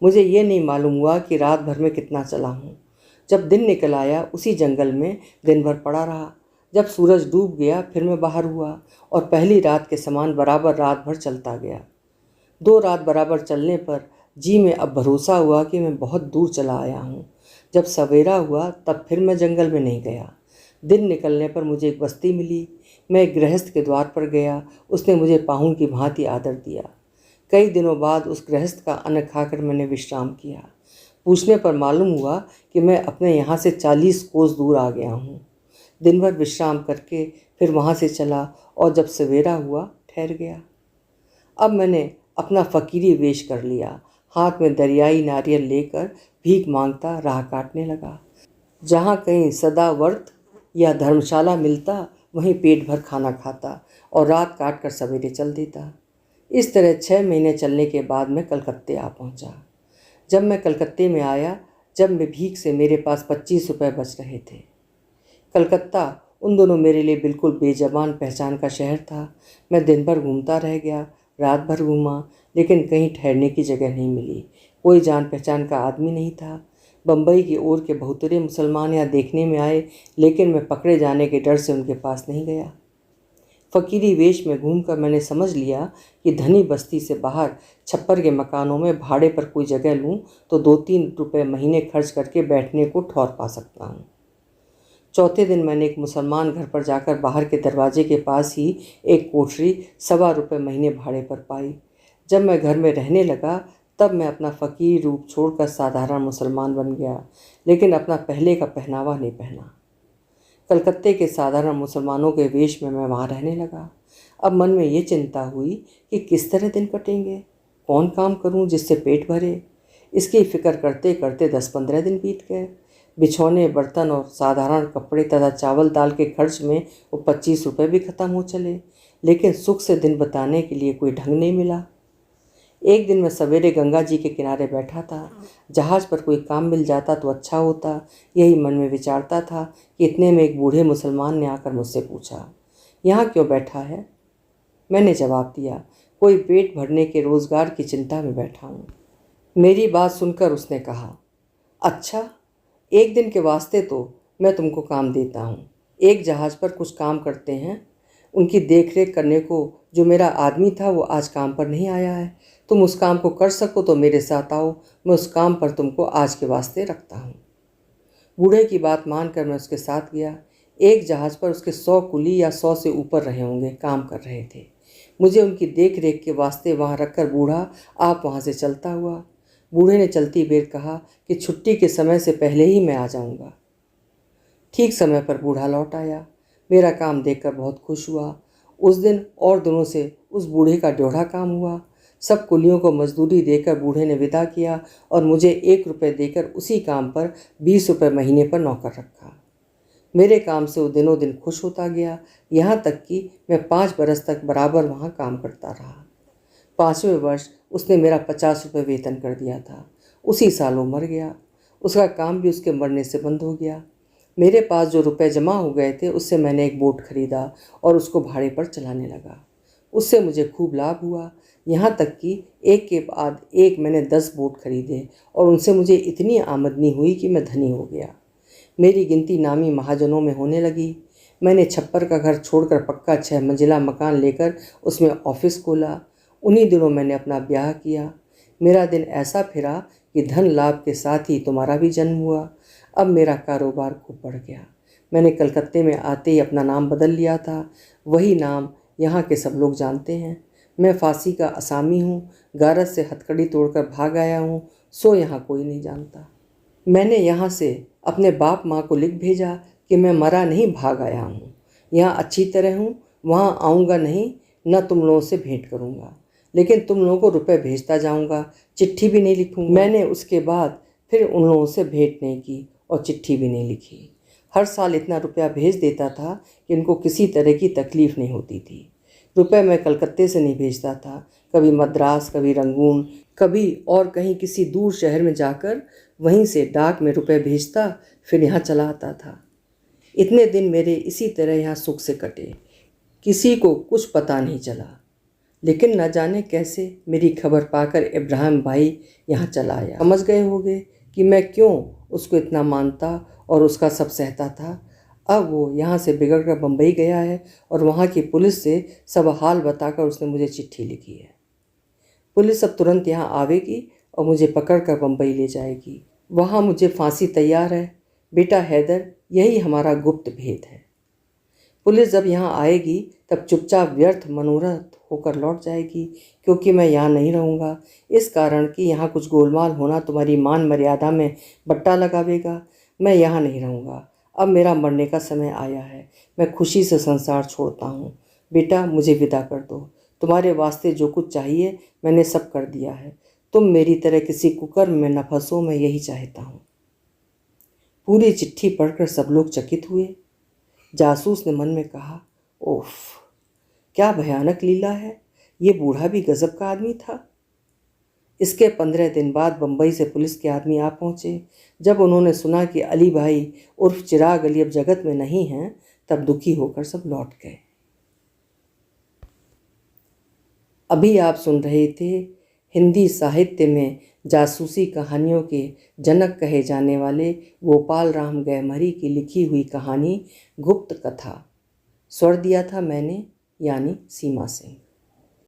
मुझे ये नहीं मालूम हुआ कि रात भर में कितना चला हूँ। जब दिन निकल आया उसी जंगल में दिन भर पड़ा रहा। जब सूरज डूब गया फिर मैं बाहर हुआ और पहली रात के समान बराबर रात भर चलता गया। 2 रात बराबर चलने पर जी में अब भरोसा हुआ कि मैं बहुत दूर चला आया हूँ। जब सवेरा हुआ तब फिर मैं जंगल में नहीं गया। दिन निकलने पर मुझे एक बस्ती मिली। मैं एक गृहस्थ के द्वार पर गया। उसने मुझे पाहुन की भांति आदर दिया। कई दिनों बाद उस गृहस्थ का अन्न खाकर मैंने विश्राम किया। पूछने पर मालूम हुआ कि मैं अपने यहाँ से 40 कोस दूर आ गया हूँ। दिन भर विश्राम करके फिर वहाँ से चला और जब सवेरा हुआ ठहर गया। अब मैंने अपना फ़कीरी वेश कर लिया। हाथ में दरियाई नारियल लेकर भीख मांगता राह काटने लगा। जहाँ कहीं सदावर्त या धर्मशाला मिलता वहीं पेट भर खाना खाता और रात काट कर सवेरे चल देता। इस तरह 6 महीने चलने के बाद मैं कलकत्ते आ पहुँचा। जब मैं कलकत्ते में आया, जब मैं भीख से मेरे पास 25 रुपये बच रहे थे। कलकत्ता उन दोनों मेरे लिए बिल्कुल बेज़बान पहचान का शहर था। मैं दिन भर घूमता रह गया, रात भर घूमा, लेकिन कहीं ठहरने की जगह नहीं मिली। कोई जान पहचान का आदमी नहीं था। बम्बई की ओर के बहुतरे मुसलमान यहाँ देखने में आए, लेकिन मैं पकड़े जाने के डर से उनके पास नहीं गया। फ़कीरी वेश में घूमकर मैंने समझ लिया कि धनी बस्ती से बाहर छप्पर के मकानों में भाड़े पर कोई जगह लूँ तो 2-3 रुपये महीने खर्च करके बैठने को ठौर पा सकता हूँ। चौथे दिन मैंने एक मुसलमान घर पर जाकर बाहर के दरवाजे के पास ही एक कोठरी 1.25 रुपये महीने भाड़े पर पाई। जब मैं घर में रहने लगा तब मैं अपना फ़कीर रूप छोड़कर साधारण मुसलमान बन गया, लेकिन अपना पहले का पहनावा नहीं पहना। कलकत्ते के साधारण मुसलमानों के वेश में मैं वहाँ रहने लगा। अब मन में ये चिंता हुई कि किस तरह दिन कटेंगे, कौन काम करूँ जिससे पेट भरे। इसकी फिक्र करते करते 10-15 दिन बीत गए। बिछौने, बर्तन और साधारण कपड़े तथा चावल दाल के खर्च में वो 25 रुपये भी खत्म हो चले, लेकिन सुख से दिन बिताने के लिए कोई ढंग नहीं मिला। एक दिन मैं सवेरे गंगा जी के किनारे बैठा था। जहाज़ पर कोई काम मिल जाता तो अच्छा होता, यही मन में विचारता था कि इतने में एक बूढ़े मुसलमान ने आकर मुझसे पूछा, यहाँ क्यों बैठा है? मैंने जवाब दिया, कोई पेट भरने के रोज़गार की चिंता में बैठा हूँ। मेरी बात सुनकर उसने कहा, अच्छा, एक दिन के वास्ते तो मैं तुमको काम देता हूँ। एक जहाज़ पर कुछ काम करते हैं, उनकी देखरेख करने को जो मेरा आदमी था वो आज काम पर नहीं आया है। तुम उस काम को कर सको तो मेरे साथ आओ, मैं उस काम पर तुमको आज के वास्ते रखता हूँ। बूढ़े की बात मानकर मैं उसके साथ गया। एक जहाज़ पर उसके 100 कुली या 100 से ऊपर रहे होंगे, काम कर रहे थे। मुझे उनकी देख रेख के वास्ते वहाँ रखकर बूढ़ा आप वहाँ से चलता हुआ। बूढ़े ने चलती बेर कहा कि छुट्टी के समय से पहले ही मैं आ जाऊँगा। ठीक समय पर बूढ़ा लौट आया। मेरा काम देखकर बहुत खुश हुआ। उस दिन और दिनों से उस बूढ़े का ड्योढ़ा काम हुआ। सब कुलियों को मजदूरी देकर बूढ़े ने विदा किया और मुझे 1 रुपये देकर उसी काम पर 20 रुपये महीने पर नौकर रखा। मेरे काम से वो दिनों दिन खुश होता गया, यहाँ तक कि मैं 5 बरस तक बराबर वहाँ काम करता रहा। 5वें वर्ष उसने मेरा 50 रुपये वेतन कर दिया था। उसी साल वो मर गया। उसका काम भी उसके मरने से बंद हो गया। मेरे पास जो रुपए जमा हो गए थे उससे मैंने एक बोट खरीदा और उसको भाड़े पर चलाने लगा। उससे मुझे खूब लाभ हुआ, यहाँ तक कि एक के बाद एक मैंने 10 बोट खरीदे और उनसे मुझे इतनी आमदनी हुई कि मैं धनी हो गया। मेरी गिनती नामी महाजनों में होने लगी। मैंने छप्पर का घर छोड़कर पक्का 6 मंजिला मकान लेकर उसमें ऑफिस खोला। उन्हीं दिनों मैंने अपना ब्याह किया। मेरा दिन ऐसा फिरा कि धन लाभ के साथ ही तुम्हारा भी जन्म हुआ। अब मेरा कारोबार खूब बढ़ गया। मैंने कलकत्ते में आते ही अपना नाम बदल लिया था। वही नाम यहाँ के सब लोग जानते हैं। मैं फांसी का असामी हूँ। गारस से हथकड़ी तोड़कर भाग आया हूँ, सो यहाँ कोई नहीं जानता। मैंने यहाँ से अपने बाप माँ को लिख भेजा कि मैं मरा नहीं, भाग आया हूँ। यहाँ अच्छी तरह हूँ, वहाँ आऊँगा नहीं, न तुम लोगों से भेंट करूँगा, लेकिन तुम लोगों को रुपए भेजता जाऊँगा, चिट्ठी भी नहीं लिखूँगा। मैंने उसके बाद फिर उन लोगों से भेंट नहीं की और चिट्ठी भी नहीं लिखी। हर साल इतना रुपया भेज देता था कि इनको किसी तरह की तकलीफ़ नहीं होती थी। रुपए मैं कलकत्ते से नहीं भेजता था, कभी मद्रास, कभी रंगून, कभी और कहीं किसी दूर शहर में जाकर वहीं से डाक में रुपए भेजता, फिर यहाँ चला आता था। इतने दिन मेरे इसी तरह यहाँ सुख से कटे, किसी को कुछ पता नहीं चला। लेकिन न जाने कैसे मेरी खबर पाकर इब्राहिम भाई यहाँ चला आया। समझ गए होंगे कि मैं क्यों उसको इतना मानता और उसका सब सहता था। अब वो यहाँ से बिगड़कर बम्बई गया है और वहाँ की पुलिस से सब हाल बताकर उसने मुझे चिट्ठी लिखी है। पुलिस अब तुरंत यहाँ आवेगी और मुझे पकड़कर बम्बई ले जाएगी। वहाँ मुझे फांसी तैयार है। बेटा हैदर, यही हमारा गुप्त भेद है। पुलिस जब यहाँ आएगी तब चुपचाप व्यर्थ मनोरथ होकर लौट जाएगी, क्योंकि मैं यहाँ नहीं रहूँगा, इस कारण कि यहाँ कुछ गोलमाल होना तुम्हारी मान मर्यादा में बट्टा लगावेगा। मैं यहाँ नहीं रहूँगा। अब मेरा मरने का समय आया है। मैं खुशी से संसार छोड़ता हूँ। बेटा, मुझे विदा कर दो। तुम्हारे वास्ते जो कुछ चाहिए मैंने सब कर दिया है। तुम मेरी तरह किसी कुकर्म में न फंसो, मैं यही चाहता हूँ। पूरी चिट्ठी पढ़कर सब लोग चकित हुए। जासूस ने मन में कहा, ओफ, क्या भयानक लीला है। ये बूढ़ा भी गजब का आदमी था। इसके 15 दिन बाद बम्बई से पुलिस के आदमी आ पहुँचे। जब उन्होंने सुना कि अली भाई उर्फ चिराग अली अब जगत में नहीं हैं, तब दुखी होकर सब लौट गए। अभी आप सुन रहे थे हिंदी साहित्य में जासूसी कहानियों के जनक कहे जाने वाले गोपाल राम गैमरी की लिखी हुई कहानी गुप्त कथा। स्वर दिया था मैंने, यानी सीमा सिंह।